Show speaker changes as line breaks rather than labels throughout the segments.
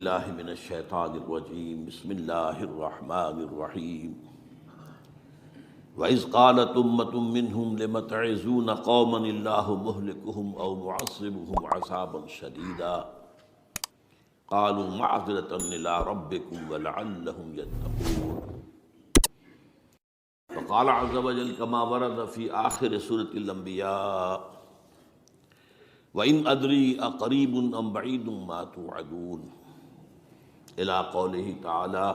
اللہ من الشیطان الرجیم بسم اللہ الرحمن الرحیم وَإِذْ قَالَتْ أُمَّةٌ مِّنْهُمْ لِمَ تَعِظُونَ قَوْمًا اللَّهُ مُهْلِكُهُمْ أَوْ مُعَذِّبُهُمْ عَذَابًا شَدِيدًا قَالُوا مَعْذِرَةً إِلَىٰ رَبِّكُمْ وَلَعَلَّهُمْ يَتَّقُونَ وقال عز وجل كما ورد في آخر سورة الأنبياء وَإِنْ أَدْرِي أَقَرِيبٌ أَمْ بَعِيدٌ مَا تُوعَدُونَ إلى قوله تعالى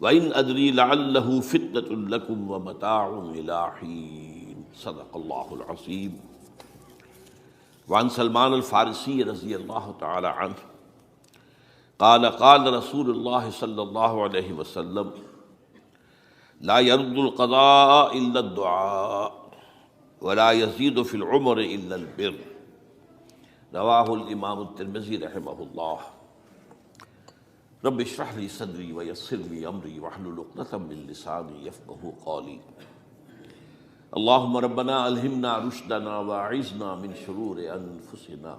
وَإِنْ أَدْرِي لَعَلَّهُ فِتْنَةٌ لَكُمْ وَمَتَاعٌ إِلَىٰ حِينٍ صدق اللہ العظیم۔ وعن سلمان الفارسی رضی اللہ تعالی عنہ قال قال رسول اللہ صلی اللہ علیہ وسلم لا يرد القضاء إلا الدعاء ولا يزيد في العمر إلا البر رواہ الامام الترمذی رحمہ اللہ۔ رب اشرح لی صدری ویسر لی امری واحلل عقدۃ من لسانی یفقہوا قولی۔ اللہم ربنا الہمنا رشدنا واعذنا من شرور انفسنا،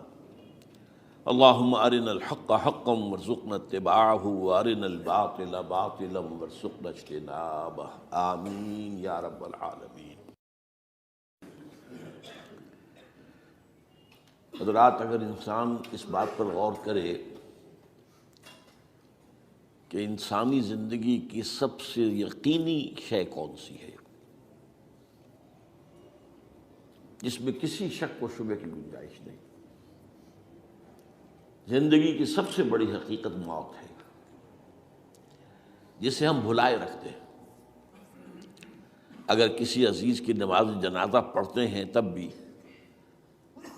اللہم ارنا الحق حقا وارزقنا اتباعہ وارنا الباطل باطلا وارزقنا اجتنابہ، آمین یا رب العالمین۔ حضرات، اگر انسان اس بات پر غور کرے کہ انسانی زندگی کی سب سے یقینی شے کون سی ہے جس میں کسی شک و شبہ کی گنجائش نہیں، زندگی کی سب سے بڑی حقیقت موت ہے جسے ہم بھلائے رکھتے ہیں۔ اگر کسی عزیز کی نماز جنازہ پڑھتے ہیں تب بھی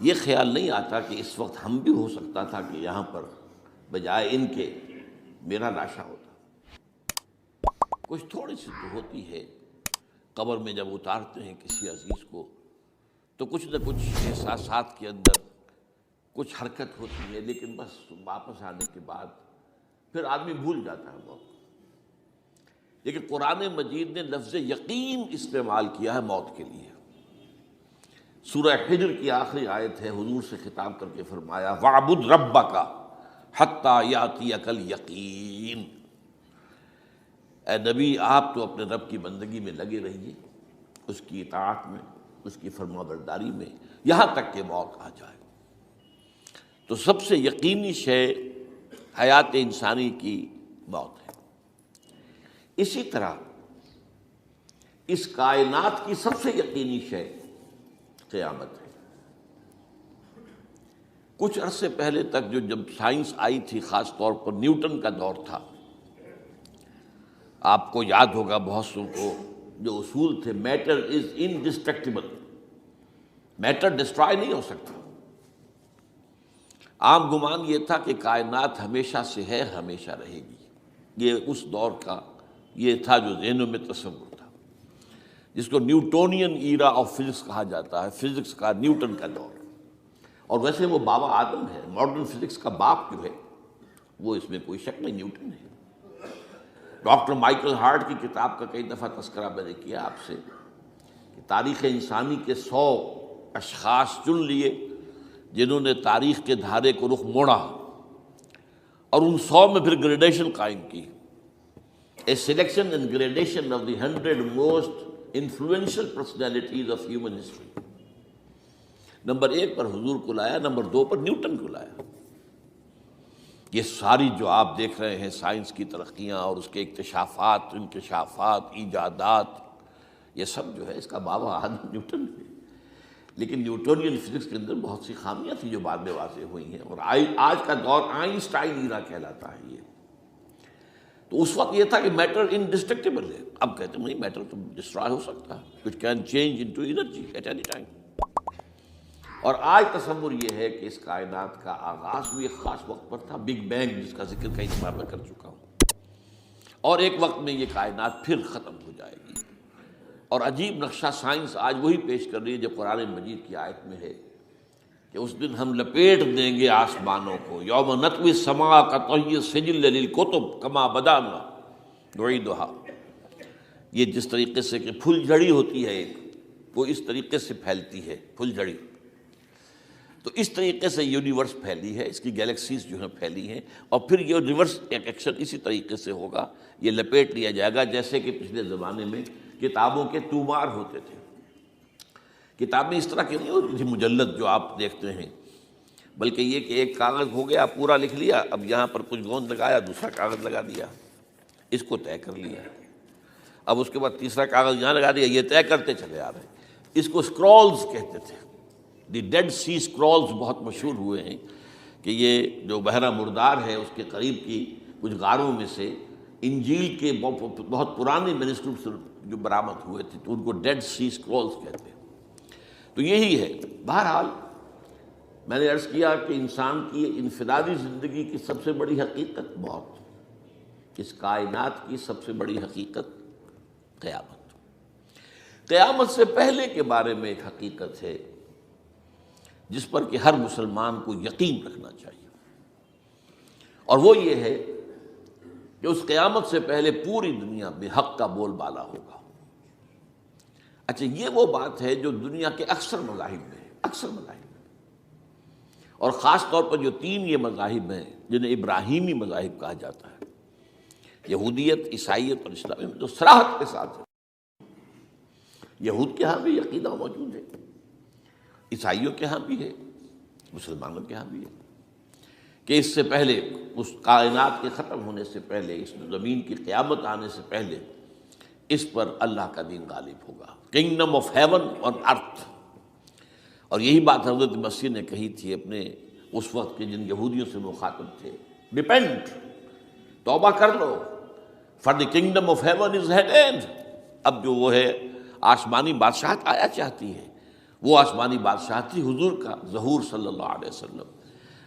یہ خیال نہیں آتا کہ اس وقت ہم بھی ہو سکتا تھا کہ یہاں پر بجائے ان کے میرا لاشا ہوتا۔ کچھ تھوڑی سی تو ہوتی ہے، قبر میں جب اتارتے ہیں کسی عزیز کو تو کچھ نہ کچھ احساسات کے اندر کچھ حرکت ہوتی ہے، لیکن بس واپس آنے کے بعد پھر آدمی بھول جاتا ہے موت۔ لیکن قرآن مجید نے لفظ یقین استعمال کیا ہے موت کے لیے۔ سورہ حجر کی آخری آیت ہے، حضور سے خطاب کر کے فرمایا وَاعْبُدْ رَبَّكَ حَتَّىٰ يَأْتِيَكَ الْيَقِينُ۔ اے نبی، آپ تو اپنے رب کی بندگی میں لگے رہیے، اس کی اطاعت میں، اس کی فرما برداری میں، یہاں تک کہ موت آ جائے۔ تو سب سے یقینی شے حیات انسانی کی موت ہے۔ اسی طرح اس کائنات کی سب سے یقینی شے قیامت ہے۔ کچھ عرصے پہلے تک جب سائنس آئی تھی، خاص طور پر نیوٹن کا دور تھا، آپ کو یاد ہوگا بہت سو کو جو اصول تھے، میٹر از انڈسٹرکٹیبل، میٹر ڈسٹرائے نہیں ہو سکتا۔ عام گمان یہ تھا کہ کائنات ہمیشہ سے ہے، ہمیشہ رہے گی۔ یہ اس دور کا یہ تھا جو ذہنوں میں تصور تھا، جس کو نیوٹونین ایرا آف فزکس کہا جاتا ہے، فزکس کا نیوٹن کا دور۔ اور ویسے وہ بابا آدم ہے، ماڈرن فزکس کا باپ جو ہے وہ اس میں کوئی شک نہیں، نیوٹن ہے۔ ڈاکٹر مائیکل ہارٹ کی کتاب کا کئی دفعہ تذکرہ میں نے کیا آپ سے کہ تاریخ انسانی کے 100 اشخاص چن لیے جنہوں نے تاریخ کے دھارے کو رخ موڑا، اور ان 100 میں پھر گریڈیشن قائم کی، a selection and gradation of the 100 most influential personalities of human history۔ Number 1 پر حضور کو لایا، نمبر 2 پر نیوٹن کو لایا۔ یہ ساری جو آپ دیکھ رہے ہیں سائنس کی ترقیاں اور اس کے اکتشافات، انکشافات، ایجادات، یہ سب جو ہے اس کا بابا آدم نیوٹن ہے۔ لیکن نیوٹونین فزکس کے اندر بہت سی خامیاں تھیں جو بعد میں واضح ہوئی ہیں، اور آج کا دور آئنسٹائن ایرا کہلاتا ہے یہ۔ تو اس وقت یہ تھا کہ میٹر انڈسٹرکٹیبل ہے، اب کہتے ہیں نہیں، میٹر تو ڈسٹرائے ہو سکتا ہے، it can change into energy at any time. اور آج تصور یہ ہے کہ اس کائنات کا آغاز بھی ایک خاص وقت پر تھا، بگ بینگ، جس کا ذکر کئی دفعہ میں کر چکا ہوں، اور ایک وقت میں یہ کائنات پھر ختم ہو جائے گی۔ اور عجیب نقشہ سائنس آج وہی پیش کر رہی ہے جو قرآن مجید کی آیت میں ہے کہ اس دن ہم لپیٹ دیں گے آسمانوں کو، یوم نطوی السماء کطی السجل للکتب کما بدانا نعیدھا۔ یہ جس طریقے سے کہ پھل جھڑی ہوتی ہے ایک، وہ اس طریقے سے پھیلتی ہے پھل جھڑی۔ تو اس طریقے سے یونیورس پھیلی ہے، اس کی گیلیکسیز جو ہیں پھیلی ہیں، اور پھر یہ ریورس ایکشن اسی طریقے سے ہوگا، یہ لپیٹ لیا جائے گا جیسے کہ پچھلے زمانے میں کتابوں کے تومار ہوتے تھے۔ کتابیں اس طرح کی نہیں ہوتی تھی مجلد جو آپ دیکھتے ہیں، بلکہ یہ کہ ایک کاغذ ہو گیا پورا لکھ لیا، اب یہاں پر کچھ گوند لگایا، دوسرا کاغذ لگا دیا، اس کو طے کر لیا، اب اس کے بعد تیسرا کاغذ یہاں لگا دیا، یہ طے کرتے چلے آ رہے ہیں۔ اس کو اسکرولز کہتے تھے، دی ڈیڈ سی اسکرولز بہت مشہور ہوئے ہیں کہ یہ جو بحیرہ مردار ہے اس کے قریب کی کچھ غاروں میں سے انجیل کے بہت پرانے مینuscripts جو برآمد ہوئے تھے، تو ان کو ڈیڈ سی اسکرولز کہتے ہیں۔ تو یہی ہے۔ بہرحال میں نے عرض کیا کہ انسان کی انفرادی زندگی کی سب سے بڑی حقیقت موت، اس کائنات کی سب سے بڑی حقیقت قیامت۔ قیامت سے پہلے کے بارے میں ایک حقیقت ہے جس پر کہ ہر مسلمان کو یقین رکھنا چاہیے، اور وہ یہ ہے کہ اس قیامت سے پہلے پوری دنیا میں حق کا بول بالا ہوگا۔ اچھا، یہ وہ بات ہے جو دنیا کے اکثر مذاہب میں ہے، اکثر مذاہب میں، اور خاص طور پر جو تین یہ مذاہب ہیں جنہیں ابراہیمی مذاہب کہا جاتا ہے، یہودیت، عیسائیت اور اسلام، جو صراحت کے ساتھ ہے۔ یہود کے ہاں بھی عقیدہ موجود ہے، عیسائیوں کے ہاں بھی ہے، مسلمانوں کے ہاں بھی ہے، کہ اس سے پہلے، اس کائنات کے ختم ہونے سے پہلے، اس زمین کی قیامت آنے سے پہلے اس پر اللہ کا دین غالب ہوگا، کنگڈم آف ہیون آن ارتھ۔ اور یہی بات حضرت مسیح نے کہی تھی اپنے اس وقت کے جن یہودیوں سے مخاطب تھے، ریپینٹ، توبہ کر لو، for the kingdom of heaven is at hand. اب جو وہ ہے آسمانی بادشاہت آیا چاہتی ہے، وہ آسمانی بادشاہت تھی حضور کا ظہور صلی اللہ علیہ وسلم،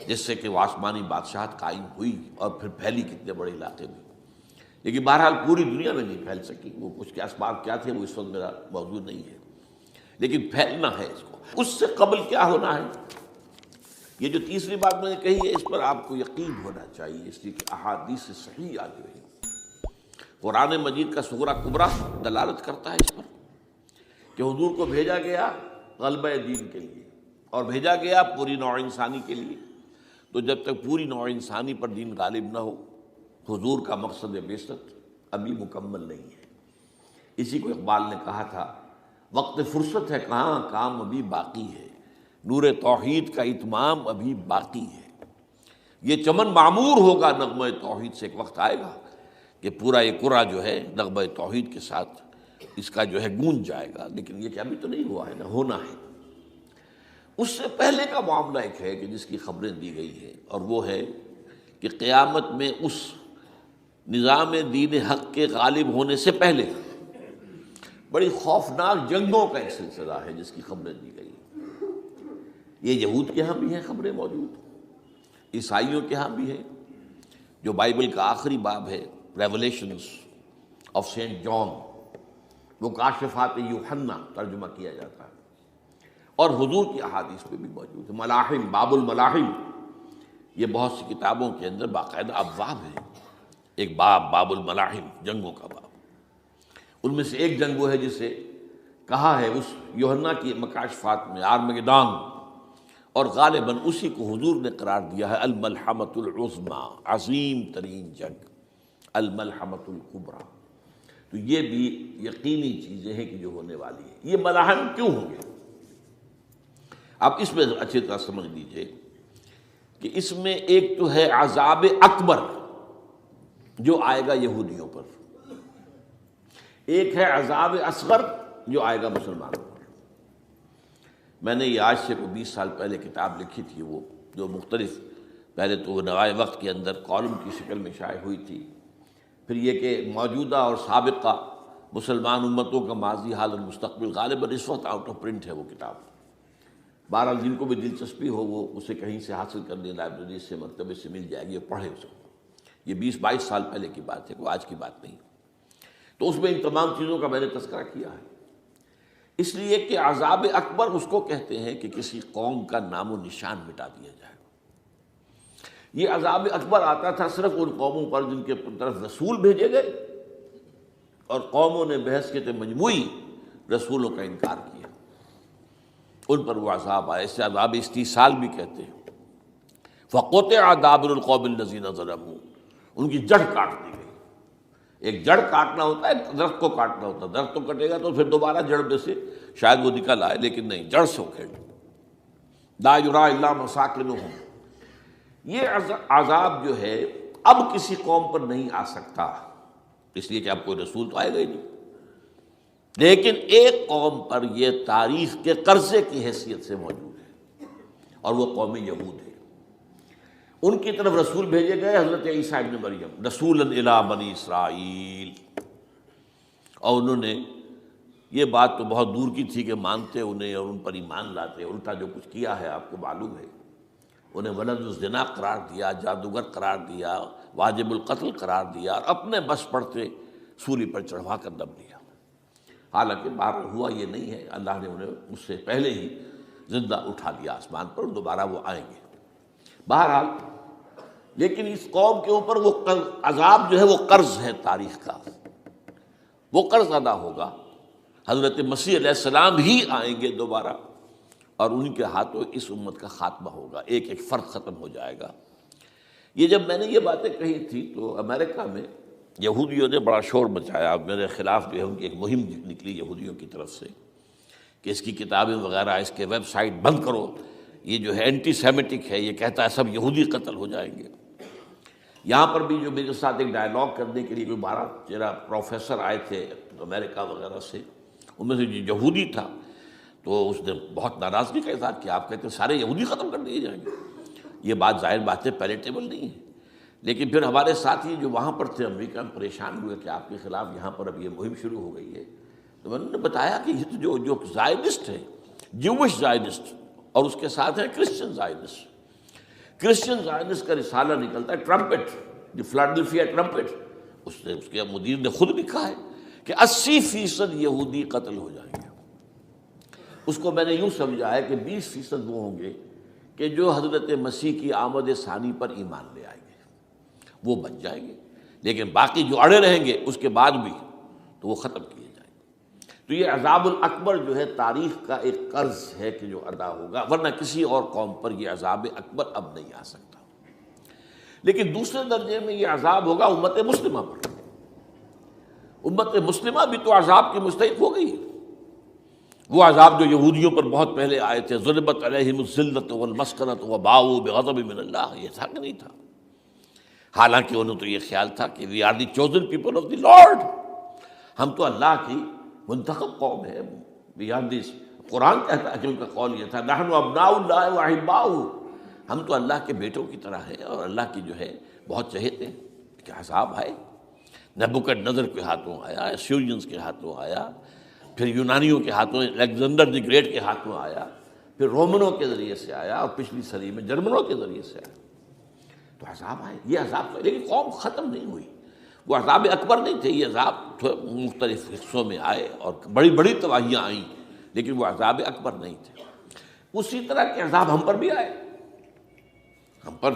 جس سے کہ وہ آسمانی بادشاہت قائم ہوئی اور پھر پھیلی کتنے بڑے علاقے میں، لیکن بہرحال پوری دنیا میں نہیں پھیل سکی۔ وہ کچھ کے اسباب کیا تھے وہ اس وقت میرا موضوع نہیں ہے، لیکن پھیلنا ہے اس کو۔ اس سے قبل کیا ہونا ہے، یہ جو تیسری بات میں نے کہی ہے، اس پر آپ کو یقین ہونا چاہیے، اس لیے کہ احادیث صحیح آ گئی ہے۔ قرآن مجید کا سورہ کبریٰ دلالت کرتا ہے اس پر کہ حضور کو بھیجا گیا غلبہ دین کے لیے، اور بھیجا گیا پوری نوع انسانی کے لیے۔ تو جب تک پوری نوع انسانی پر دین غالب نہ ہو، حضور کا مقصد بعثت ابھی مکمل نہیں ہے۔ اسی کو اقبال نے کہا تھا، وقت فرصت ہے کہاں، کام ابھی باقی ہے، نور توحید کا اتمام ابھی باقی ہے۔ یہ چمن معمور ہوگا نغمہ توحید سے، ایک وقت آئے گا کہ پورا یہ قرہ جو ہے نغمہ توحید کے ساتھ اس کا جو ہے گونج جائے گا، لیکن یہ کہ ابھی تو نہیں ہوا ہے، نہ ہونا ہے۔ اس سے پہلے کا معاملہ ایک ہے کہ جس کی خبریں دی گئی ہیں، اور وہ ہے کہ قیامت میں اس نظام دین حق کے غالب ہونے سے پہلے بڑی خوفناک جنگوں کا ایک سلسلہ ہے جس کی خبریں دی گئی ہیں۔ یہ یہود کے ہاں بھی ہیں خبریں موجود، عیسائیوں کے ہاں بھی ہیں، جو بائبل کا آخری باب ہے، ریولیشنز آف سینٹ جان، وہ کاشفات یوحنا ترجمہ کیا جاتا ہے، اور حضور کی احادیث میں بھی موجود ہے۔ ملاحم، باب الملاحم، یہ بہت سی کتابوں کے اندر باقاعدہ ابواب ہیں، ایک باب، باب الملاحم، جنگوں کا باب۔ ان میں سے ایک جنگ وہ ہے جسے کہا ہے اس یوحنا کی مکاشفات میں آرمگدان، اور غالباً اسی کو حضور نے قرار دیا ہے الملحمۃ العظمیٰ، عظیم ترین جنگ، الملحمۃ الکبریٰ۔ تو یہ بھی یقینی چیزیں ہیں کہ جو ہونے والی ہیں۔ یہ ملاحم کیوں ہوں گے؟ اب اس میں اچھی طرح سمجھ لیجئے کہ اس میں ایک تو ہے عذاب اکبر جو آئے گا یہودیوں پر، ایک ہے عذاب اصغر جو آئے گا مسلمانوں پر۔ میں نے یہ آج سے کوئی 20 سال پہلے کتاب لکھی تھی، وہ جو مختلف، پہلے تو وہ نوائے وقت کے اندر کالم کی شکل میں شائع ہوئی تھی، پھر یہ کہ موجودہ اور سابقہ مسلمان امتوں کا ماضی، حال اور مستقبل، غالباً اس وقت آؤٹ آف پرنٹ ہے وہ کتاب۔ بہرحال جن کو بھی دلچسپی ہو وہ اسے کہیں سے حاصل کر لیں، لائبریری سے، مکتبے سے مل جائے گی، پڑھے اس کو۔ یہ 20-22 سال پہلے کی بات ہے، کوئی آج کی بات نہیں۔ تو اس میں ان تمام چیزوں کا میں نے تذکرہ کیا ہے، اس لیے کہ عذاب اکبر اس کو کہتے ہیں کہ کسی قوم کا نام و نشان مٹا دیا جائے۔ یہ عذاب اکبر آتا تھا صرف ان قوموں پر جن کے طرف رسول بھیجے گئے اور قوموں نے بحیثیت مجموعی رسولوں کا انکار کیا۔ ان پر وہ عذاب آئے، اسے عذاب استیصال بھی کہتے ہیں۔ فقطع دابر القوم الذین ظلموا، ان کی جڑ کاٹ دی گئی۔ ایک جڑ کاٹنا ہوتا ہے، ایک درخت کو کاٹنا ہوتا ہے، درخت تو کٹے گا تو پھر دوبارہ جڑ میں سے شاید وہ نکل آئے، لیکن نہیں، جڑ سے اکھیڑ۔ لا یری الا مساکنہم، یہ عذاب جو ہے اب کسی قوم پر نہیں آ سکتا، اس لیے کہ اب کوئی رسول تو آئے گا ہی نہیں، لیکن ایک قوم پر یہ تاریخ کے قرضے کی حیثیت سے موجود ہے، اور وہ قوم یہود ہے۔ ان کی طرف رسول بھیجے گئے حضرت عیسیٰ ابن مریم، رسولا الی بنی اسرائیل، اور انہوں نے یہ بات تو بہت دور کی تھی کہ مانتے انہیں اور ان پر ایمان لاتے، الٹا جو کچھ کیا ہے آپ کو معلوم ہے۔ انہیں ولد الزنا قرار دیا، جادوگر قرار دیا، واجب القتل قرار دیا، اور اپنے بس پڑتے سولی پر چڑھوا کر دم لیا۔ حالانکہ بار ہوا یہ نہیں ہے، اللہ نے انہیں اس سے پہلے ہی زندہ اٹھا لیا آسمان پر، دوبارہ وہ آئیں گے۔ بہرحال لیکن اس قوم کے اوپر وہ عذاب جو ہے وہ قرض ہے تاریخ کا، وہ قرض ادا ہوگا۔ حضرت مسیح علیہ السلام ہی آئیں گے دوبارہ، اور ان کے ہاتھوں اس امت کا خاتمہ ہوگا، ایک ایک فرد ختم ہو جائے گا۔ یہ جب میں نے یہ باتیں کہی تھی تو امریکہ میں یہودیوں نے بڑا شور مچایا، میرے خلاف جو ہے ان کی ایک مہم نکلی یہودیوں کی طرف سے کہ اس کی کتابیں وغیرہ، اس کے ویب سائٹ بند کرو، یہ جو ہے اینٹی سیمیٹک ہے، یہ کہتا ہے سب یہودی قتل ہو جائیں گے۔ یہاں پر بھی جو میرے ساتھ ایک ڈائلاگ کرنے کے لیے جو 12-13 پروفیسر آئے تھے امریکہ وغیرہ سے، ان میں سے جو یہودی تھا تو اس نے بہت ناراضگی کا اظہار کیا، آپ کہتے ہیں سارے یہودی ختم کر دیے جائیں گے۔ یہ بات ظاہر بات ہے پیلیٹیبل نہیں ہے، لیکن پھر ہمارے ساتھی جو وہاں پر تھے امریکہ میں پریشان ہوئے کہ آپ کے خلاف یہاں پر اب یہ مہم شروع ہو گئی ہے، تو میں نے بتایا کہ یہ تو جو زائنسٹ ہے، جوش زائنسٹ، اور اس کے ساتھ ہے کرسچن زائنسٹ۔ کرسچن زائنسٹ کا رسالہ نکلتا ہے ٹرمپٹ، دی فلاڈلفیا ٹرمپٹ، اس کے مدیر نے خود لکھا ہے کہ 80% یہودی قتل ہو جائیں گے۔ اس کو میں نے یوں سمجھا ہے کہ 20% وہ ہوں گے کہ جو حضرت مسیح کی آمد ثانی پر ایمان لے آئیں گے، وہ بچ جائیں گے، لیکن باقی جو اڑے رہیں گے اس کے بعد بھی تو وہ ختم کیے جائیں گے۔ تو یہ عذاب الاکبر جو ہے تاریخ کا ایک قرض ہے کہ جو ادا ہوگا، ورنہ کسی اور قوم پر یہ عذاب اکبر اب نہیں آ سکتا۔ لیکن دوسرے درجے میں یہ عذاب ہوگا امت مسلمہ پر۔ امت مسلمہ بھی تو عذاب کی مستحق ہو گئی ہے۔ وہ عذاب جو یہودیوں پر بہت پہلے آئے تھے، ضربت علیہم الذلۃ والمسکنۃ وباؤوا بغضب من اللہ، یہ تھا کہ نہیں تھا؟ حالانکہ انہوں تو یہ خیال تھا کہ we are the chosen people of the Lord, ہم تو اللہ کی منتخب قوم ہے۔ وی آر دی، قرآن کہتا ہے کہ ان کا قول یہ تھا، نحن ابناء اللہ واحباؤہ، ہم تو اللہ کے بیٹوں کی طرح ہیں اور اللہ کی جو ہے بہت چہیتے ہیں۔ کہ عذاب آئے، نبوکدنضر کے ہاتھوں آیا، اسیرینز کے ہاتھوں آیا، پھر یونانیوں کے ہاتھوں، الیگزینڈر دی گریٹ کے ہاتھوں آیا، پھر رومنوں کے ذریعے سے آیا، اور پچھلی صدی میں جرمنوں کے ذریعے سے آیا۔ تو عذاب آئے، یہ عذاب تو، لیکن قوم ختم نہیں ہوئی۔ وہ عذاب اکبر نہیں تھے، یہ عذاب مختلف حصوں میں آئے اور بڑی بڑی تباہیاں آئیں، لیکن وہ عذاب اکبر نہیں تھے۔ اسی طرح کے عذاب ہم پر بھی آئے، ہم پر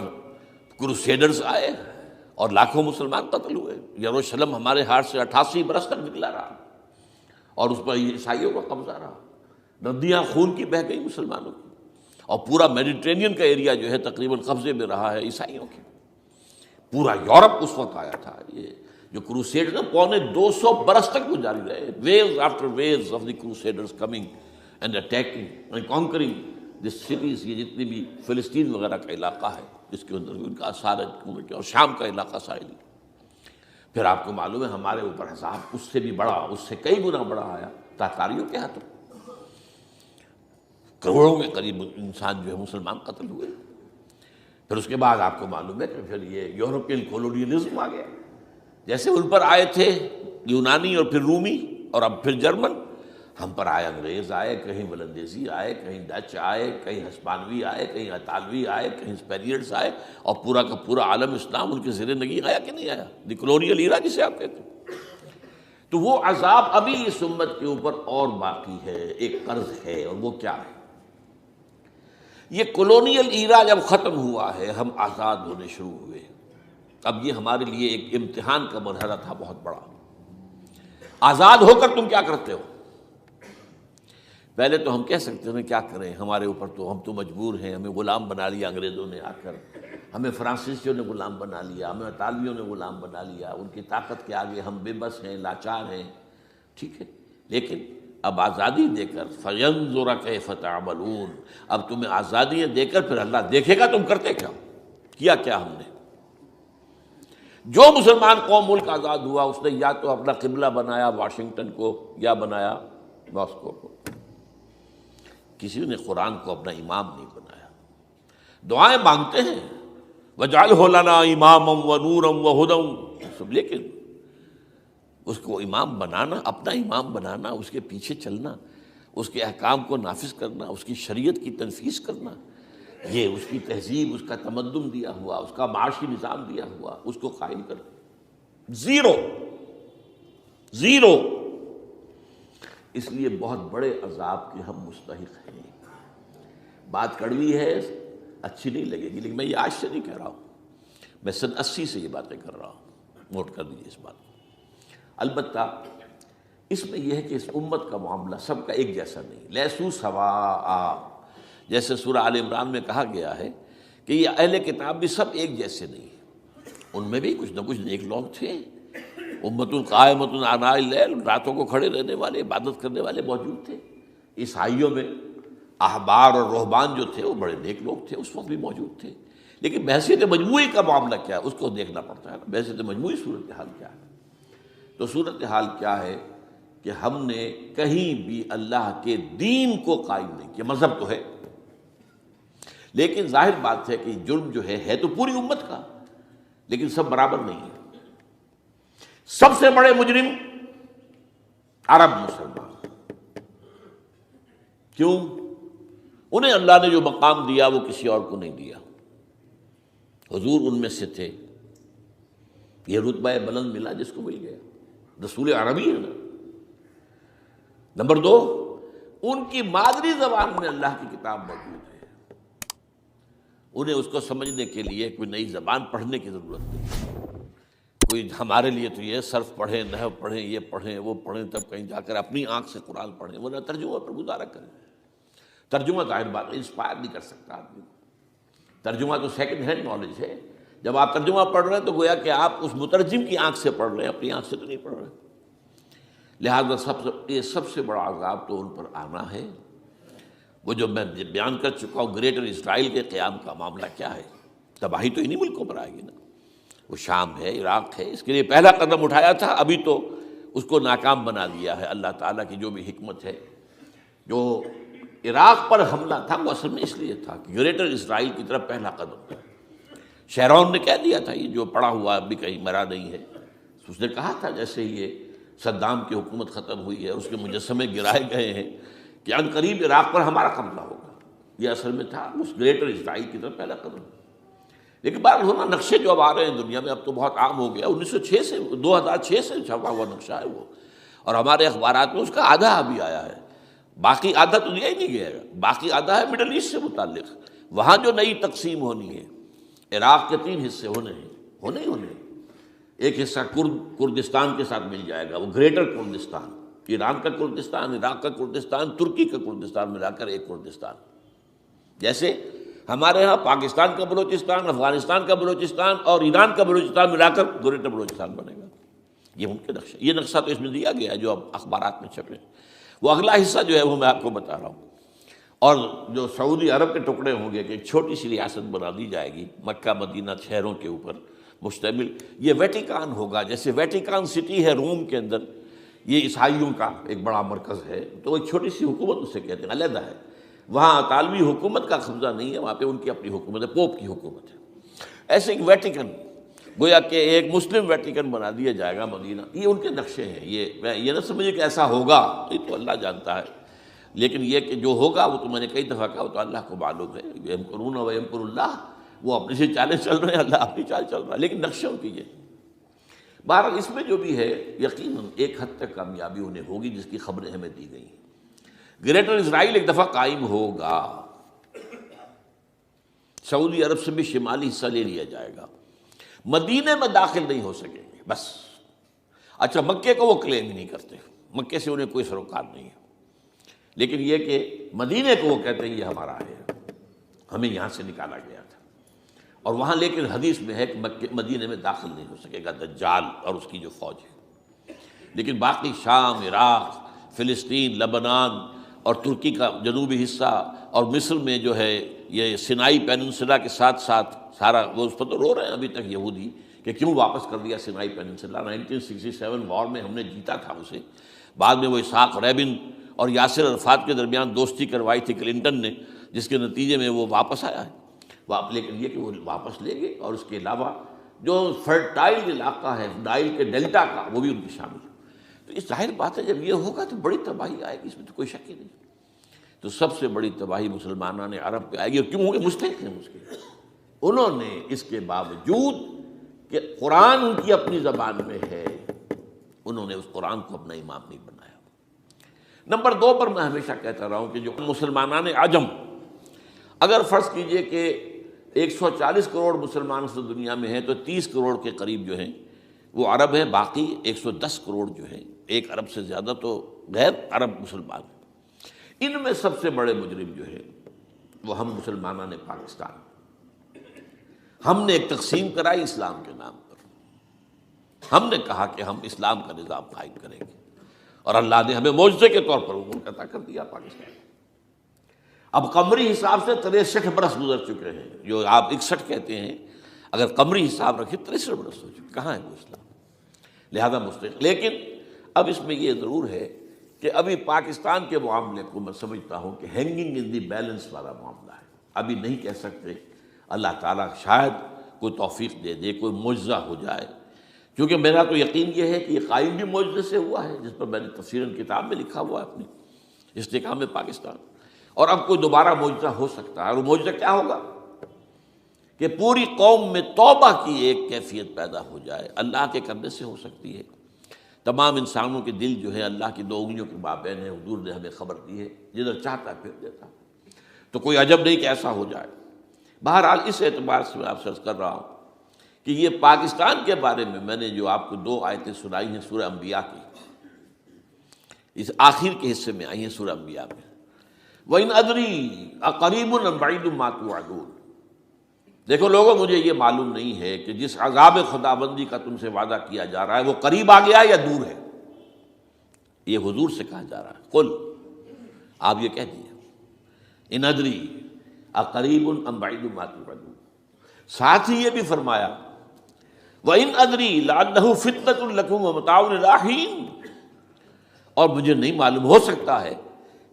کروسیڈرز آئے اور لاکھوں مسلمان قتل ہوئے۔ یروشلم ہمارے ہاتھ سے 88 برس تک نکلا رہا، اور اس پر عیسائیوں کا قبضہ رہا، ندیاں خون کی بہہ گئی مسلمانوں کی، اور پورا میڈیٹرینین کا ایریا جو ہے تقریباً قبضے میں رہا ہے عیسائیوں کے۔ پورا یورپ اس وقت آیا تھا۔ یہ جو کروسیڈ نا 250 برس تک وہ جاری رہے، waves after waves of the crusaders coming and attacking and conquering the cities. یہ جتنی بھی فلسطین وغیرہ کا علاقہ ہے جس کے اندر ان کا اثار ہے، اور شام کا علاقہ ساحلی۔ پھر آپ کو معلوم ہے ہمارے اوپر عذاب اس سے بھی بڑا، اس سے کئی گنا بڑا آیا تاتاریوں کے ہاتھوں، کروڑوں کے قریب انسان جو ہے مسلمان قتل ہوئے۔ پھر اس کے بعد آپ کو معلوم ہے کہ پھر یہ یورپین کولونیلزم آ گیا، جیسے ان پر آئے تھے یونانی اور پھر رومی اور اب پھر جرمن، ہم پر آئے انگریز آئے، کہیں ولندیزی آئے، کہیں ڈچ آئے، کہیں ہسپانوی آئے، کہیں اطالوی آئے، کہیں اسپینیئرز آئے، اور پورا کا پورا عالم اسلام ان کے زیر نگین آیا کہ نہیں آیا؟ دی کلونیل ایرا جسے آپ کہتے ہیں۔ تو وہ عذاب ابھی اس امت کے اوپر اور باقی ہے، ایک قرض ہے، اور وہ کیا ہے؟ یہ کلونیل ایرا جب ختم ہوا ہے، ہم آزاد ہونے شروع ہوئے، اب یہ ہمارے لیے ایک امتحان کا مرحلہ تھا بہت بڑا۔ آزاد ہو کر تم کیا کرتے ہو؟ پہلے تو ہم کہہ سکتے ہیں کیا کریں، ہمارے اوپر تو ہم تو مجبور ہیں، ہمیں غلام بنا لیا انگریزوں نے آ کر، ہمیں فرانسیسیوں نے غلام بنا لیا، ہمیں اطالویوں نے غلام بنا لیا، ان کی طاقت کے آگے ہم بے بس ہیں، لاچار ہیں. ٹھیک ہے، لیکن اب آزادی دے کر فَيَنظُرَ كَيْفَ تَعْمَلُونَ، اب تمہیں آزادیاں دے کر پھر اللہ دیکھے گا تم کرتے کیا کیا ہم نے. جو مسلمان قوم ملک آزاد ہوا اس نے یا تو اپنا قبلہ بنایا واشنگٹن کو یا بنایا ماسکو کو، کسی نے قرآن کو اپنا امام نہیں بنایا. دعائیں مانگتے ہیں وَاجْعَلْهُ لَنَا إِمَامًا وَنُورًا وَهُدًى، لیکن اس کو امام بنانا، اپنا امام بنانا، اس کے پیچھے چلنا، اس کے احکام کو نافذ کرنا، اس کی شریعت کی تنفیذ کرنا، یہ اس کی تہذیب، اس کا تمدن دیا ہوا، اس کا معاشی نظام دیا ہوا، اس کو قائم کر زیرو. اس لیے بہت بڑے عذاب کے ہم مستحق ہیں. بات کڑوی ہے، اچھی نہیں لگے گی، لیکن میں یہ آج سے نہیں کہہ رہا ہوں، میں سن 80 سے یہ باتیں کر رہا ہوں. نوٹ کر دیجیے اس بات کو. البتہ اس میں یہ ہے کہ اس امت کا معاملہ سب کا ایک جیسا نہیں، لیسو سواء، جیسے سورہ آل عمران میں کہا گیا ہے کہ یہ اہل کتاب بھی سب ایک جیسے نہیں، ان میں بھی کچھ نہ کچھ نیک لوگ تھے. امت قائمۃ آناء اللیل، راتوں کو کھڑے رہنے والے، عبادت کرنے والے موجود تھے. عیسائیوں میں احبار اور رہبان جو تھے وہ بڑے نیک لوگ تھے، اس وقت بھی موجود تھے. لیکن بحثیت مجموعی کا معاملہ کیا ہے اس کو دیکھنا پڑتا ہے نا، بحثیت مجموعی صورتحال کیا ہے. تو صورتحال کیا ہے کہ ہم نے کہیں بھی اللہ کے دین کو قائم نہیں کیا. مذہب تو ہے، لیکن ظاہر بات ہے کہ جرم جو ہے تو پوری امت کا، لیکن سب برابر نہیں ہے. سب سے بڑے مجرم عرب مسلمان. کیوں؟ انہیں اللہ نے جو مقام دیا وہ کسی اور کو نہیں دیا. حضور ان میں سے تھے، یہ رتبہ بلند ملا جس کو مل گیا، رسول عربی ہے نا. نمبر 2، ان کی مادری زبان میں اللہ کی کتاب موجود ہے، انہیں اس کو سمجھنے کے لیے کوئی نئی زبان پڑھنے کی ضرورت نہیں. کوئی ہمارے لیے تو یہ صرف پڑھیں، نحو پڑھیں، یہ پڑھیں، وہ پڑھیں، تب کہیں جا کر اپنی آنکھ سے قرآن پڑھیں، ورنہ ترجمہ پر گزارا کریں. ترجمہ ظاہر بات ہے انسپائر نہیں کر سکتا آدمی کو. ترجمہ تو سیکنڈ ہینڈ نالج ہے. جب آپ ترجمہ پڑھ رہے ہیں تو گویا کہ آپ اس مترجم کی آنکھ سے پڑھ رہے ہیں، اپنی آنکھ سے تو نہیں پڑھ رہے. لہٰذا یہ سب سے بڑا عذاب تو ان پر آنا ہے. وہ جو میں بیان کر چکا ہوں گریٹر اسرائیل کے قیام کا معاملہ کیا ہے، تباہی تو انہی ملکوں پر آئے گی نا. وہ شام ہے، عراق ہے، اس کے لیے پہلا قدم اٹھایا تھا، ابھی تو اس کو ناکام بنا دیا ہے. اللہ تعالیٰ کی جو بھی حکمت ہے. جو عراق پر حملہ تھا وہ اصل میں اس لیے تھا کہ گریٹر اسرائیل کی طرف پہلا قدم تھا. شیرون نے کہہ دیا تھا، یہ جو پڑا ہوا ابھی کہیں مرا نہیں ہے، اس نے کہا تھا جیسے یہ صدام کی حکومت ختم ہوئی ہے، اس کے مجسمے گرائے گئے ہیں، کہ ان قریب عراق پر ہمارا قبضہ ہوگا. یہ اصل میں تھا اس گریٹر اسرائیل کی طرف پہلا قدم. لیکن بہرحال ہونا نقشے جو اب آ رہے ہیں دنیا میں، اب تو بہت عام ہو گیا. 1906 سے 2006 سے چھپا ہوا نقشہ ہے وہ، اور ہمارے اخبارات میں اس کا آدھا ابھی آیا ہے. باقی آدھا تو دیا ہی نہیں گیا ہے. باقی آدھا ہے مڈل ایسٹ سے متعلق. وہاں جو نئی تقسیم ہونی ہے، عراق کے 3 حصے ہونے ہیں. ایک حصہ کردستان کے ساتھ مل جائے گا، وہ گریٹر کردستان، ایران کا کردستان، عراق کا کردستان، ترکی کا کردستان ملا کر ایک کردستان. جیسے ہمارے ہاں پاکستان کا بلوچستان، افغانستان کا بلوچستان اور ایران کا بلوچستان ملا کر گریٹر بلوچستان بنے گا. یہ ان کے نقشہ، یہ نقشہ تو اس میں دیا گیا ہے جو اب اخبارات میں چھپے. وہ اگلا حصہ جو ہے وہ میں آپ کو بتا رہا ہوں. اور جو سعودی عرب کے ٹکڑے ہوں گے کہ ایک چھوٹی سی ریاست بنا دی جائے گی مکہ مدینہ شہروں کے اوپر مشتمل. یہ ویٹیکان ہوگا، جیسے ویٹیکان سٹی ہے روم کے اندر، یہ عیسائیوں کا ایک بڑا مرکز ہے، تو ایک چھوٹی سی حکومت اسے کہتے ہیں، علیحدہ ہے. وہاں اطالوی حکومت کا قبضہ نہیں ہے، وہاں پہ ان کی اپنی حکومت ہے، پوپ کی حکومت ہے. ایسے ایک ویٹیکن، گویا کہ ایک مسلم ویٹیکن بنا دیا جائے گا مدینہ. یہ ان کے نقشے ہیں. یہ نہ سمجھے کہ ایسا ہوگا، یہ تو اللہ جانتا ہے. لیکن یہ کہ جو ہوگا وہ تو میں نے کئی دفعہ کہا، وہ تو اللہ کو معلوم ہے. یمکرون و یمکر اللہ، وہ اپنی سے چالیں چل رہے ہیں، اللہ اپنی چال چل رہا ہے، لیکن نقشوں کی یہ. بہرحال اس میں جو بھی ہے یقیناً ایک حد تک کامیابی انہیں ہوگی جس کی خبریں ہمیں دی گئی ہیں. گریٹر اسرائیل ایک دفعہ قائم ہوگا، سعودی عرب سے بھی شمالی حصہ لے لیا جائے گا، مدینے میں داخل نہیں ہو سکیں گے بس. اچھا، مکے کو وہ کلیم ہی نہیں کرتے، مکے سے انہیں کوئی سروکار نہیں ہے. لیکن یہ کہ مدینے کو وہ کہتے ہیں یہ ہمارا ہے، ہمیں یہاں سے نکالا گیا تھا، اور وہاں لیکن حدیث میں ہے کہ مدینے میں داخل نہیں ہو سکے گا دجال اور اس کی جو فوج ہے، لیکن باقی شام، عراق، فلسطین، لبنان اور ترکی کا جنوبی حصہ اور مصر میں جو ہے یہ سینائی پیننسلا کے ساتھ ساتھ سارا، وہ اس پر تو رو رہے ہیں ابھی تک یہودی کہ کیوں واپس کر دیا سینائی پیننسلا، 1967 وار میں ہم نے جیتا تھا اسے، بعد میں وہ اسحاق ریبن اور یاسر عرفات کے درمیان دوستی کروائی تھی کلنٹن نے، جس کے نتیجے میں وہ واپس آیا ہے، لیکن یہ کہ وہ واپس لے گئے، اور اس کے علاوہ جو فرٹائل علاقہ ہے نائل کے ڈیلٹا کا وہ بھی ان کی شامل ہے۔ تو اس ظاہر بات ہے جب یہ ہوگا تو بڑی تباہی آئے گی، اس میں تو کوئی شک ہی نہیں۔ تو سب سے بڑی تباہی مسلمانان عرب پہ آئے گی، اور کیوں ہوگی؟ مستحق ہیں اس کے، انہوں نے اس کے باوجود کہ قرآن ان کی اپنی زبان میں ہے، انہوں نے اس قرآن کو اپنا امام نہیں بنایا۔ نمبر 2 پر میں ہمیشہ کہتا رہا ہوں کہ جو مسلمانان عجم، اگر فرض کیجئے کہ 140 کروڑ مسلمان اس دنیا میں ہیں تو 30 کروڑ کے قریب جو ہیں وہ عرب ہیں، باقی 110 کروڑ جو ہیں، 1 ارب سے زیادہ تو غیر عرب مسلمان ہیں۔ ان میں سب سے بڑے مجرم جو ہے وہ ہم مسلمانان پاکستان، ہم نے ایک تقسیم کرائی اسلام کے نام پر، ہم نے کہا کہ ہم اسلام کا نظام قائم کریں گے، اور اللہ نے ہمیں معجزے کے طور پر وہ ملک عطا کر دیا پاکستان۔ اب قمری حساب سے 63 برس گزر چکے ہیں، جو آپ 61 کہتے ہیں، اگر قمری حساب رکھیں 63 برس ہو چکے، کہاں ہے وہ اسلام؟ لہذا مستحق۔ لیکن اب اس میں یہ ضرور ہے کہ ابھی پاکستان کے معاملے کو میں سمجھتا ہوں کہ ہینگنگ ان دی بیلنس والا معاملہ ہے، ابھی نہیں کہہ سکتے، اللہ تعالیٰ شاید کوئی توفیق دے دے، کوئی معجزہ ہو جائے، کیونکہ میرا تو یقین یہ ہے کہ یہ قائم بھی معجزے سے ہوا ہے، جس پر میں نے تفسیراً کتاب میں لکھا ہوا ہے اپنی استحکام پاکستان، اور اب کوئی دوبارہ معجزہ ہو سکتا ہے، اور وہ معجزہ کیا ہوگا کہ پوری قوم میں توبہ کی ایک کیفیت پیدا ہو جائے، اللہ کے کرنے سے ہو سکتی ہے۔ تمام انسانوں کے دل جو ہے اللہ کی 2 انگلیوں کے مابین ہے، حضور نے ہمیں خبر دی ہے، جدھر چاہتا ہے پھر دیتا، تو کوئی عجب نہیں کہ ایسا ہو جائے۔ بہرحال اس اعتبار سے میں آپ سے عرض کر رہا ہوں کہ یہ پاکستان کے بارے میں نے جو آپ کو 2 آیتیں سنائی ہیں سورہ انبیاء کی، اس آخر کے حصے میں آئی ہیں سورہ انبیاء میں، وَإِنْ أَدْرِي أَقَرِيبٌ أَمْ بَعِيدٌ مَا تُوعَدُونَ۔ دیکھو لوگوں، مجھے یہ معلوم نہیں ہے کہ جس عذاب خداوندی کا تم سے وعدہ کیا جا رہا ہے وہ قریب آ گیا یا دور ہے۔ یہ حضور سے کہا جا رہا ہے، قل، آپ یہ کہہ دیجیے، ان ادری اقریب ام بعید ما توعدون۔ ساتھ ہی یہ بھی فرمایا وَإِنْ أَدْرِي لَعَلَّهُ فِتْنَةٌ لَكُمْ وَمَتَاعٌ إِلَىٰ حِينٍ، اور مجھے نہیں معلوم، ہو سکتا ہے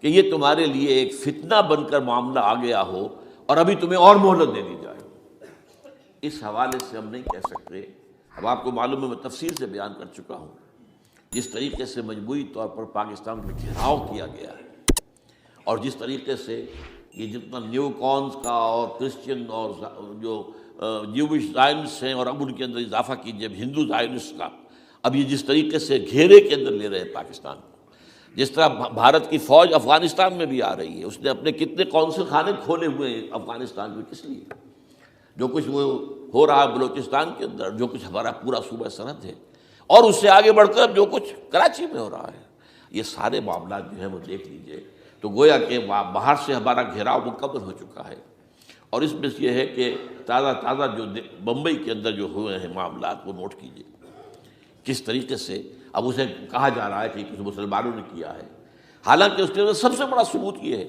کہ یہ تمہارے لیے ایک فتنہ بن کر معاملہ آ گیا ہو اور ابھی تمہیں اور مہلت دے دی جائے۔ اس حوالے سے ہم نہیں کہہ سکتے، اب آپ کو معلوم ہے میں تفصیل سے بیان کر چکا ہوں جس طریقے سے مجموعی طور پر پاکستان میں گھیراؤ کیا گیا ہے، اور جس طریقے سے یہ جتنا نیو کونز کا اور کرسچن اور جو جیوش زائنسٹ ہیں، اور اب ان کے اندر اضافہ کیجیے اب ہندو زائنسٹ کا، اب یہ جس طریقے سے گھیرے کے اندر لے رہے ہیں پاکستان کو، جس طرح بھارت کی فوج افغانستان میں بھی آ رہی ہے، اس نے اپنے کتنے قونصل خانے کھولے ہوئے ہیں افغانستان میں، کس لیے؟ جو کچھ وہ ہو رہا ہے بلوچستان کے اندر، جو کچھ ہمارا پورا صوبہ سرحد ہے، اور اس سے آگے بڑھ کر جو کچھ کراچی میں ہو رہا ہے، یہ سارے معاملات جو ہیں وہ دیکھ لیجئے تو گویا کہ باہر سے ہمارا گھیراؤ مکمل ہو چکا ہے، اور اس میں یہ ہے کہ تازہ جو بمبئی کے اندر جو ہوئے ہیں معاملات وہ نوٹ کیجئے کس طریقے سے اب اسے کہا جا رہا ہے کہ کچھ مسلمانوں نے کیا ہے، حالانکہ اس کے اندر سب سے بڑا ثبوت یہ ہے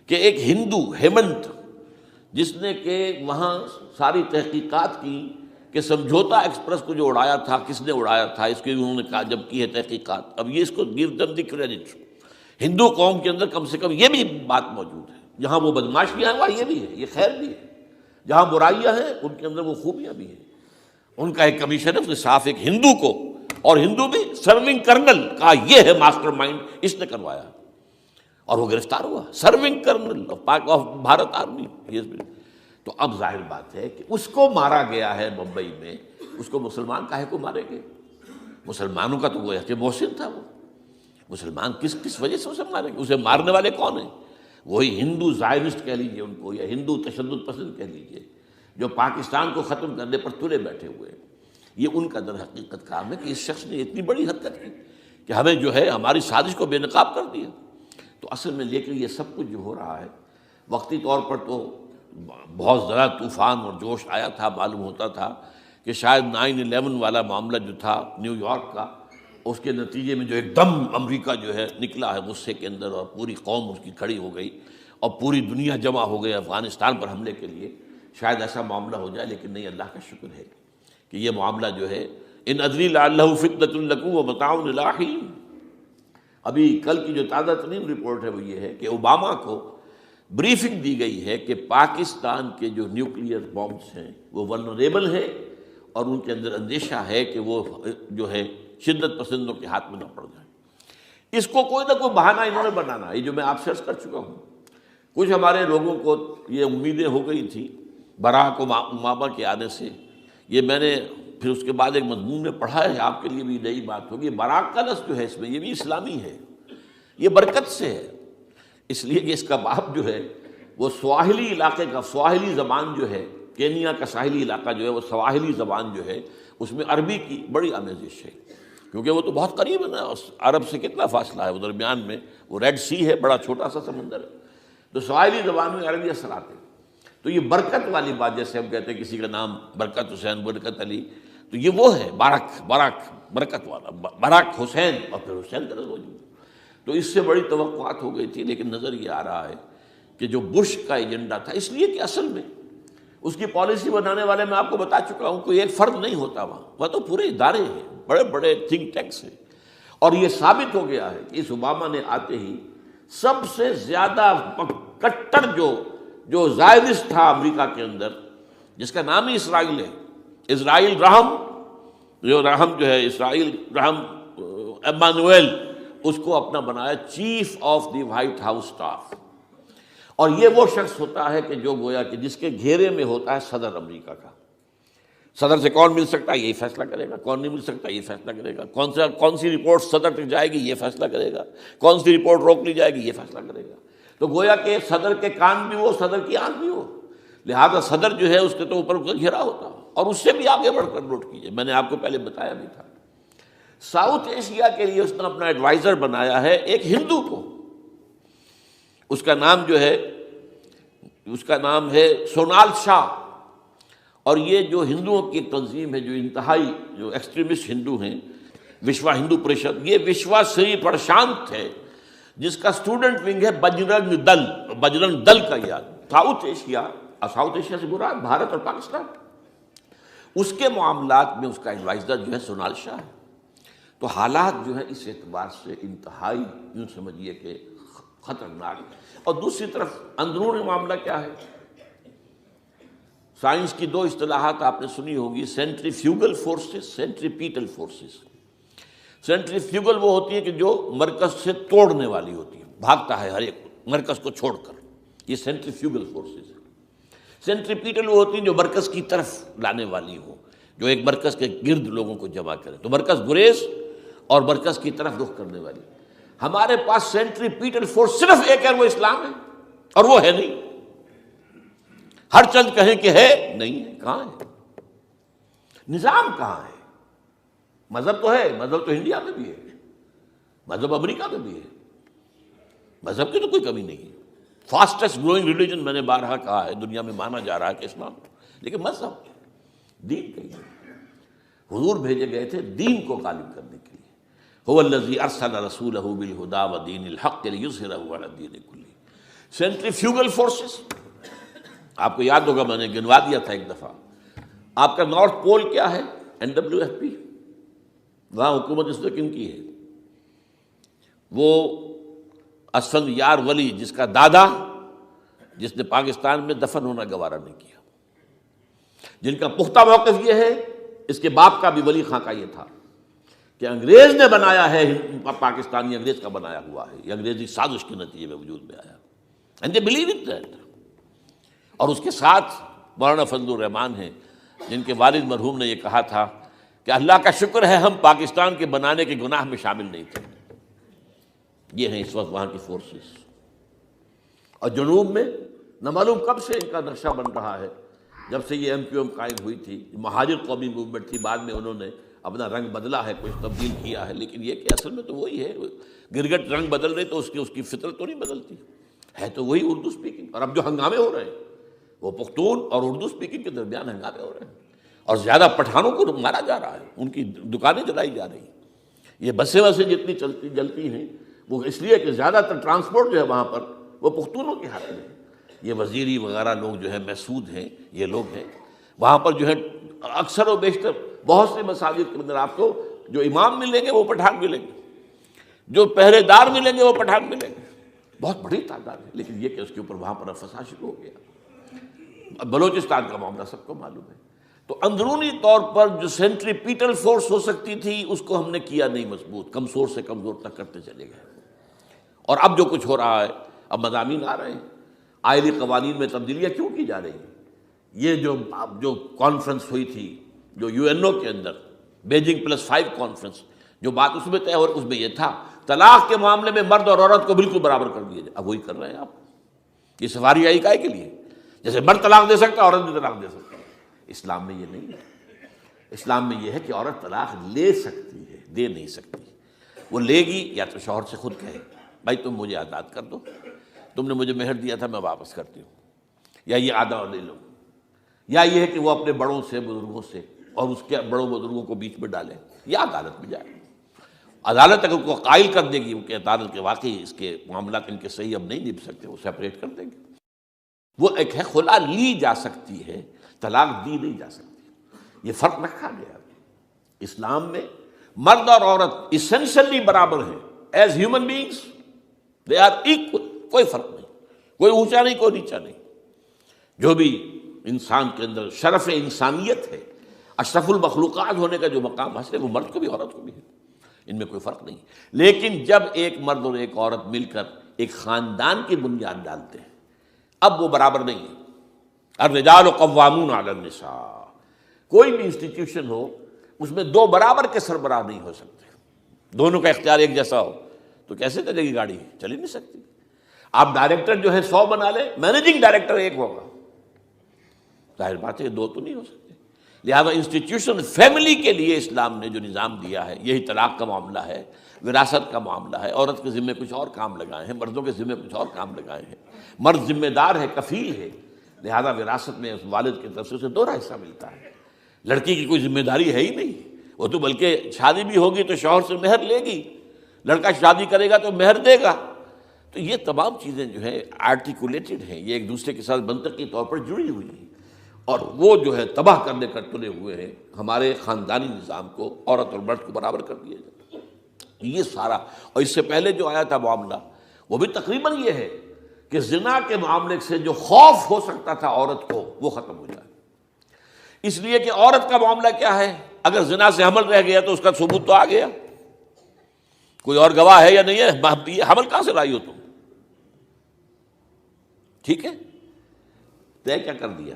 کہ ایک ہندو ہیمنت، جس نے کہ وہاں ساری تحقیقات کی کہ سمجھوتا ایکسپریس کو جو اڑایا تھا کس نے اڑایا تھا، اس کی انہوں نے کہا جب کی ہے تحقیقات، اب یہ اس کو گیو دم دی کریڈٹ، ہندو قوم کے اندر کم سے کم یہ بھی بات موجود ہے، جہاں وہ بدماشیاں ہیں وہاں یہ بھی ہے، یہ خیر بھی ہے، جہاں برائیاں ہیں ان کے اندر وہ خوبیاں بھی ہیں۔ ان کا ایک کمیشن ہے، اس نے صاف ایک ہندو کو، اور ہندو بھی سرونگ کرنل کہا یہ ہے ماسٹر مائنڈ، اس نے کروایا، اور وہ گرفتار ہوا، serving kernel of Bharat army. تو اب ظاہر بات ہے کہ اس کو مارا گیا ہے بمبئی میں، اس کو مسلمان کاہے کو مارے گے؟ مسلمانوں کا تو وہ کہ محسن تھا، وہ مسلمان کس وجہ سے اسے مارے گے؟ اسے مارنے والے کون ہیں؟ وہی ہندو زائنسٹ کہہ لیجئے ان کو، یا ہندو تشدد پسند کہہ لیجئے، جو پاکستان کو ختم کرنے پر تلے بیٹھے ہوئے ہیں۔ یہ ان کا در حقیقت کام ہے کہ اس شخص نے اتنی بڑی حرکت کی کہ ہمیں جو ہے ہماری سازش کو بے نقاب کر دیا۔ تو تو اصل میں لیکن یہ سب کچھ جو ہو رہا ہے وقتی طور پر تو بہت زیادہ طوفان اور جوش آیا تھا، معلوم ہوتا تھا کہ شاید 9/11 والا معاملہ جو تھا نیو یارک کا، اس کے نتیجے میں جو ایک دم امریکہ جو ہے نکلا ہے غصے کے اندر، اور پوری قوم اس کی کھڑی ہو گئی اور پوری دنیا جمع ہو گئی افغانستان پر حملے کے لیے، شاید ایسا معاملہ ہو جائے، لیکن نہیں، اللہ کا شکر ہے کہ یہ معاملہ جو ہے ان ادری لعلہ فتنۃ لکم ومتاع الی حین۔ ابھی کل کی جو تازہ ترین رپورٹ ہے وہ یہ ہے کہ اوباما کو بریفنگ دی گئی ہے کہ پاکستان کے جو نیوکلیئر بامبس ہیں وہ ولنریبل ہیں، اور ان کے اندر اندیشہ ہے کہ وہ جو ہے شدت پسندوں کے ہاتھ میں نہ پڑ جائیں۔ اس کو کوئی نہ کوئی بہانہ انہوں نے بنانا، یہ جو میں آپ سے عرض کر چکا ہوں، کچھ ہمارے لوگوں کو یہ امیدیں ہو گئی تھی براک اوباما کے آنے سے۔ یہ میں نے پھر اس کے بعد ایک مضمون میں پڑھا ہے، آپ کے لیے بھی نئی بات ہوگی۔ براک کا لفظ جو ہے اس میں یہ بھی اسلامی ہے، یہ برکت سے ہے، اس لیے کہ اس کا باپ جو ہے وہ سواحلی علاقے کا، سواحلی زبان جو ہے، کینیا کا ساحلی علاقہ جو ہے وہ سواحلی زبان جو ہے اس میں عربی کی بڑی آمیزش ہے، کیونکہ وہ تو بہت قریب ہے نا، عرب سے کتنا فاصلہ ہے، وہ درمیان میں وہ ریڈ سی ہے، بڑا چھوٹا سا سمندر ہے، تو سواحلی زبان میں عربی اثرات ہیں۔ تو یہ برکت والی بات، جیسے ہم کہتے ہیں کسی کا نام برکت حسین، برکت علی، تو یہ وہ ہے باراک برکت والا، باراک حسین، اور پھر حسین کا موجود۔ تو اس سے بڑی توقعات ہو گئی تھی، لیکن نظر یہ آ رہا ہے کہ جو بش کا ایجنڈا تھا، اس لیے کہ اصل میں اس کی پالیسی بنانے والے میں آپ کو بتا چکا ہوں، کوئی ایک فرد نہیں ہوتا وہاں تو پورے ادارے ہیں، بڑے بڑے تھنک ٹینکس ہیں، اور یہ ثابت ہو گیا ہے کہ اس اوباما نے آتے ہی سب سے زیادہ کٹر جو زائرس تھا امریکہ کے اندر، جس کا نام ہی اسرائیل ہے، اسرائیل رحم، جو ہے اسرائیل رحم ایمانویل، اس کو اپنا بنایا chief of the white house staff. اور یہ وہ شخص ہوتا ہے کہ جو گویا کہ جس کے گھیرے میں ہوتا ہے صدر امریکہ کا۔ صدر سے کون مل سکتا ہے، یہی فیصلہ کرے گا، کون نہیں مل سکتا یہ فیصلہ کرے گا، کون سی رپورٹ صدر تک جائے گی یہ فیصلہ کرے گا، کون سی رپورٹ روک لی جائے گی یہ فیصلہ کرے گا۔ تو گویا کہ صدر کے کان بھی ہو، صدر کی آنکھ بھی ہو، لہذا صدر جو ہے اس کے تو اوپر گھیرا ہوتا، اور اس سے بھی آگے بڑھ کر نوٹ کیجیے، میں نے آپ کو پہلے بتایا بھی تھا، ساؤتھ ایشیا کے لیے اس نے اپنا ایڈوائزر بنایا ہے ایک ہندو کو، اس کا نام ہے سونال شاہ، اور یہ جو ہندوؤں کی تنظیم ہے، جو انتہائی جو ایکسٹریمسٹ ہندو ہیں، وشوا ہندو پریشد، یہ وشوا سری پرشانت ہے، جس کا اسٹوڈنٹ ونگ ہے بجرنگ دل کا یاد۔ ساؤتھ ایشیا سے مراد بھارت اور پاکستان، اس کے معاملات میں اس کا ایڈوائزر جو ہے سونال شاہ ہے۔ تو حالات جو ہے اس اعتبار سے انتہائی یوں سمجھیے کہ خطرناک۔ اور دوسری طرف اندرون معاملہ کیا ہے؟ سائنس کی دو اصطلاحات آپ نے سنی ہوگی، centrifugal forces, centripetal forces. Centrifugal وہ ہوتی ہے کہ جو مرکز سے توڑنے والی ہوتی ہے، بھاگتا ہے ہر ایک مرکز کو چھوڑ کر، یہ سینٹریفیوگل فورسز ہے۔ سینٹریپیٹل وہ ہوتی ہیں جو مرکز کی طرف لانے والی ہو، جو ایک مرکز کے گرد لوگوں کو جمع کرے، تو مرکز گریز اور مرکز کی طرف رخ کرنے والی۔ ہمارے پاس سینٹریپیٹل فورس صرف ایک ہے، وہ اسلام ہے، اور وہ ہے نہیں۔ ہر چند کہیں کہ ہے، نہیں ہے، کہاں ہے؟ نظام کہاں ہے؟ مذہب تو ہے، مذہب تو انڈیا میں بھی ہے، مذہب امریکہ میں بھی ہے، مذہب کی تو کوئی کمی نہیں ہے۔ فاسٹسٹ گروئنگ ریلیجن میں نے بارہا کہا ہے دنیا میں مانا جا رہا ہے کہ اسلام، لیکن مذہب دین کہیں نہیں۔ حضور بھیجے گئے تھے دین کو غالب کرنے کے لیے۔ هو الذی ارسل رسولہ بالہدی ودین الحق لیظہرہ علی الدین کلہ۔ سینٹریفیوگل فورسز آپ کو یاد ہوگا، میں نے گنوا دیا تھا ایک دفعہ۔ آپ کا نارتھ پول کیا ہے؟ NWFP، وہاں حکومت اس نے کن کی ہے؟ وہ اسفند یار ولی، جس کا دادا، جس نے پاکستان میں دفن ہونا گوارا نہیں کیا، جن کا پختہ موقف یہ ہے، اس کے باپ کا بھی ولی خاں کا یہ تھا کہ انگریز نے بنایا ہے، پاکستانی انگریز کا بنایا ہوا ہے، یہ انگریزی سازش کے نتیجے میں وجود میں آیا، and they believe in that۔ اور اس کے ساتھ مولانا فضل الرحمان ہیں، جن کے والد مرحوم نے یہ کہا تھا کہ اللہ کا شکر ہے ہم پاکستان کے بنانے کے گناہ میں شامل نہیں تھے۔ یہ ہیں اس وقت وہاں کی فورسز۔ اور جنوب میں نہ معلوم کب سے ان کا نقشہ بن رہا ہے جب سے یہ MQM قائم ہوئی تھی، مہاجر قومی موومنٹ تھی، بعد میں انہوں نے اپنا رنگ بدلا ہے، کچھ تبدیل کیا ہے، لیکن یہ کہ اصل میں تو وہی ہے. گرگٹ رنگ بدل رہے تو اس کی فطرت تو نہیں بدلتی، ہے تو وہی اردو اسپیکنگ. اور اب جو ہنگامے ہو رہے ہیں وہ پختون اور اردو اسپیکنگ کے درمیان ہنگامے ہو رہے ہیں، اور زیادہ پٹھانوں کو مارا جا رہا ہے، ان کی دکانیں جلائی جا رہی ہیں. یہ بسیں جتنی جلتی ہیں وہ اس لیے کہ زیادہ تر ٹرانسپورٹ جو ہے وہاں پر وہ پختونوں کے ہاتھ میں ہے. یہ وزیری وغیرہ لوگ جو ہے محسود ہیں، یہ لوگ ہیں وہاں پر جو ہے اکثر و بیشتر بہت سے مساجد کے اندر آپ کو جو امام ملیں گے وہ پٹھان ملیں گے، جو پہرے دار ملیں گے وہ پٹھان ملیں گے. بہت بڑی تعداد ہے، لیکن یہ کہ اس کے اوپر وہاں پر فساد شروع ہو گیا. بلوچستان کا معاملہ سب کو معلوم ہے. تو اندرونی طور پر جو سینٹریپیٹل فورس ہو سکتی تھی اس کو ہم نے کیا نہیں مضبوط، کمزور سے کمزور تک کرتے چلے گئے. اور اب جو کچھ ہو رہا ہے، اب مضامین آ رہے ہیں، آئلی قوانین میں تبدیلیاں کیوں کی جا رہی ہیں. یہ جو کانفرنس ہوئی تھی جو UNO کے اندر بیجنگ +5 کانفرنس، جو بات اس میں طے ہو اس میں یہ تھا طلاق کے معاملے میں مرد اور عورت کو بالکل برابر کر دیا جائے. اب وہی کر رہے ہیں آپ. یہ سفاری آئی کائے کے لیے؟ جیسے مرد طلاق دے سکتا ہے عورت بھی طلاق دے سکتا ہے. اسلام میں یہ نہیں ہے. اسلام میں یہ ہے کہ عورت طلاق لے سکتی ہے، دے نہیں سکتی. وہ لے گی یا تو شوہر سے خود کہے بھائی تم مجھے آزاد کر دو، تم نے مجھے مہر دیا تھا میں واپس کرتی ہوں، یا یہ آدھا لے لو، یا یہ ہے کہ وہ اپنے بڑوں سے بزرگوں سے اور اس کے بڑوں بزرگوں کو بیچ میں ڈالے، یا عدالت میں جائے. عدالت اگر کو قائل کر دے گی کہ عدالت کے واقعی اس کے معاملات ان کے صحیح اب نہیں نبھ سکتے، وہ سیپریٹ کر دیں گے. وہ ایک ہے خلا لی جا سکتی ہے، طلاق دی نہیں جا سکتی. یہ فرق رکھا گیا. اسلام میں مرد اور عورت اسینشلی برابر ہیں. As human beings they are equal. کوئی فرق نہیں، کوئی اونچا نہیں، کوئی نیچا نہیں. جو بھی انسان کے اندر شرف انسانیت ہے، اشرف المخلوقات ہونے کا جو مقام حاصل ہے، وہ مرد کو بھی عورت کو بھی ہے. ان میں کوئی فرق نہیں. لیکن جب ایک مرد اور ایک عورت مل کر ایک خاندان کی بنیاد ڈالتے ہیں، اب وہ برابر نہیں ہے. الرجال قوامون علی النساء. کوئی بھی انسٹیٹیوشن ہو اس میں دو برابر کے سربراہ نہیں ہو سکتے. دونوں کا اختیار ایک جیسا ہو تو کیسے چلے گی گاڑی؟ چل ہی نہیں سکتی. آپ ڈائریکٹر جو ہے 100 بنا لیں، مینیجنگ ڈائریکٹر ایک ہوگا. ظاہر بات ہے دو تو نہیں ہو سکتے. لہذا انسٹیٹیوشن فیملی کے لیے اسلام نے جو نظام دیا ہے، یہی طلاق کا معاملہ ہے، وراثت کا معاملہ ہے. عورت کے ذمے کچھ اور کام لگائے ہیں، مردوں کے ذمے کچھ اور کام لگائے ہیں. مرد ذمہ دار ہے، کفیل ہے، لہذا وراثت میں اس والد کی طرف سے اسے 2 حصہ ملتا ہے. لڑکی کی کوئی ذمہ داری ہے ہی نہیں. وہ تو بلکہ شادی بھی ہوگی تو شوہر سے مہر لے گی، لڑکا شادی کرے گا تو مہر دے گا. تو یہ تمام چیزیں جو ہیں آرٹیکولیٹڈ ہیں، یہ ایک دوسرے کے ساتھ منطقی طور پر جڑی ہوئی ہیں، اور وہ جو ہے تباہ کرنے کر تلے ہوئے ہیں ہمارے خاندانی نظام کو. عورت اور مرد کو برابر کر دیا جائے. یہ سارا، اور اس سے پہلے جو آیا تھا معاملہ وہ بھی تقریباً یہ ہے کہ زنا کے معاملے سے جو خوف ہو سکتا تھا عورت کو وہ ختم ہو جائے. اس لیے کہ عورت کا معاملہ کیا ہے، اگر زنا سے حمل رہ گیا تو اس کا ثبوت تو آ گیا، کوئی اور گواہ ہے یا نہیں ہے، یہ حمل کہاں سے لائی ہو تم؟ ٹھیک ہے، طے کیا کر دیا.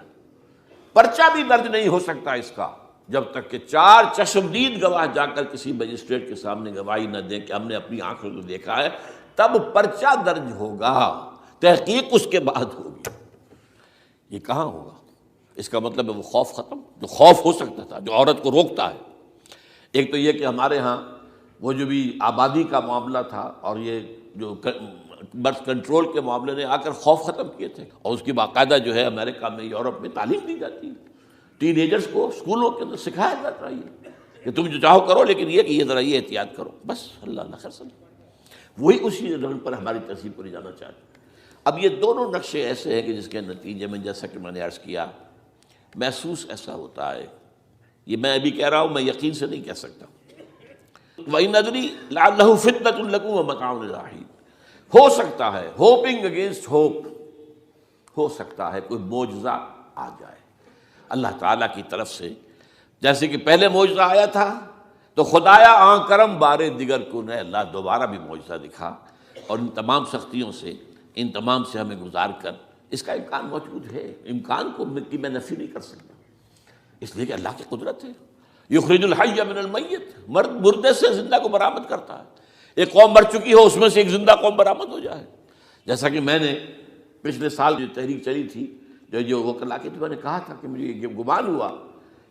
پرچہ بھی درج نہیں ہو سکتا اس کا جب تک کہ 4 چشمدید گواہ جا کر کسی مجسٹریٹ کے سامنے گواہی نہ دیں کہ ہم نے اپنی آنکھوں سے دیکھا ہے، تب پرچہ درج ہوگا، تحقیق اس کے بعد ہوگی. یہ کہاں ہوگا؟ اس کا مطلب ہے وہ خوف ختم، جو خوف ہو سکتا تھا، جو عورت کو روکتا ہے. ایک تو یہ کہ ہمارے ہاں وہ جو بھی آبادی کا معاملہ تھا اور یہ جو برتھ کنٹرول کے معاملے نے آ کر خوف ختم کیے تھے، اور اس کی باقاعدہ جو ہے امریکہ میں، یورپ میں تعلیم دی جاتی ہے. ٹین ایجرز کو اسکولوں کے اندر سکھایا جاتا ہے کہ تم جو چاہو کرو، لیکن یہ کہ یہ ذرا یہ احتیاط کرو، بس اللہ نہ خیر سمجھ. وہی اسی رنگ پر ہماری تہذیب کو لے جانا چاہتے ہیں. اب یہ دونوں نقشے ایسے ہیں کہ جس کے نتیجے میں جیسا کہ میں نے عرض کیا، محسوس ایسا ہوتا ہے. یہ میں ابھی کہہ رہا ہوں، میں یقین سے نہیں کہہ سکتا. وَإِنْ أَدْرِي لَعَلَّهُ فِتْنَةٌ لَكُمْ وَمَتَاعٌ إِلَىٰ حِينٍ. ہو سکتا ہے، ہوپنگ اگینسٹ ہوپ، ہو سکتا ہے کوئی معجزہ آ جائے اللہ تعالیٰ کی طرف سے. جیسے کہ پہلے معجزہ آیا تھا تو خدایا آن کرم بارے دیگر کو نے اللہ دوبارہ بھی معجزہ دکھا، اور ان تمام سختیوں سے، ان تمام سے ہمیں گزار کر اس کا امکان موجود ہے. امکان کو میں نفی نہیں کر سکتا، اس لیے کہ اللہ کی قدرت ہے. یخرج الحی من المیت، مردے سے زندہ کو برآمد کرتا ہے. ایک قوم مر چکی ہو، اس میں سے ایک زندہ قوم برآمد ہو جائے. جیسا کہ میں نے پچھلے سال جو تحریک چلی تھی جو وہ کلا کے تو میں نے کہا تھا کہ مجھے یہ گمان ہوا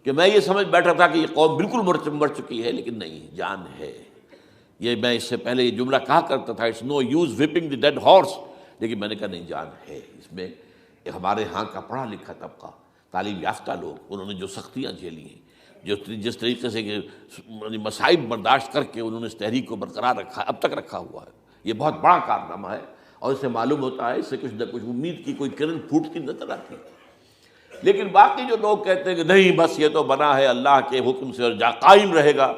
کہ میں یہ سمجھ بیٹھا تھا کہ یہ قوم بالکل مر چکی ہے، لیکن نہیں، جان ہے۔ یہ میں اس سے پہلے یہ جملہ کہا کرتا تھا، it's no use whipping the dead horse, لیکن میں نے کہا نہیں، جان ہے اس میں۔ ہمارے ہاں کا پڑھا لکھا طبقہ، تعلیم یافتہ لوگ، انہوں نے جو سختیاں جھیلی ہیں، جس طریقے سے کہ مصائب برداشت کر کے انہوں نے اس تحریک کو برقرار رکھا، اب تک رکھا ہوا ہے، یہ بہت بڑا کارنامہ ہے، اور اس سے معلوم ہوتا ہے، اس سے کچھ نہ کچھ امید کی کوئی کرن پھوٹتی نظر آتی ہے۔ لیکن باقی جو لوگ کہتے ہیں کہ نہیں بس یہ تو بنا ہے اللہ کے حکم سے اور قائم رہے گا،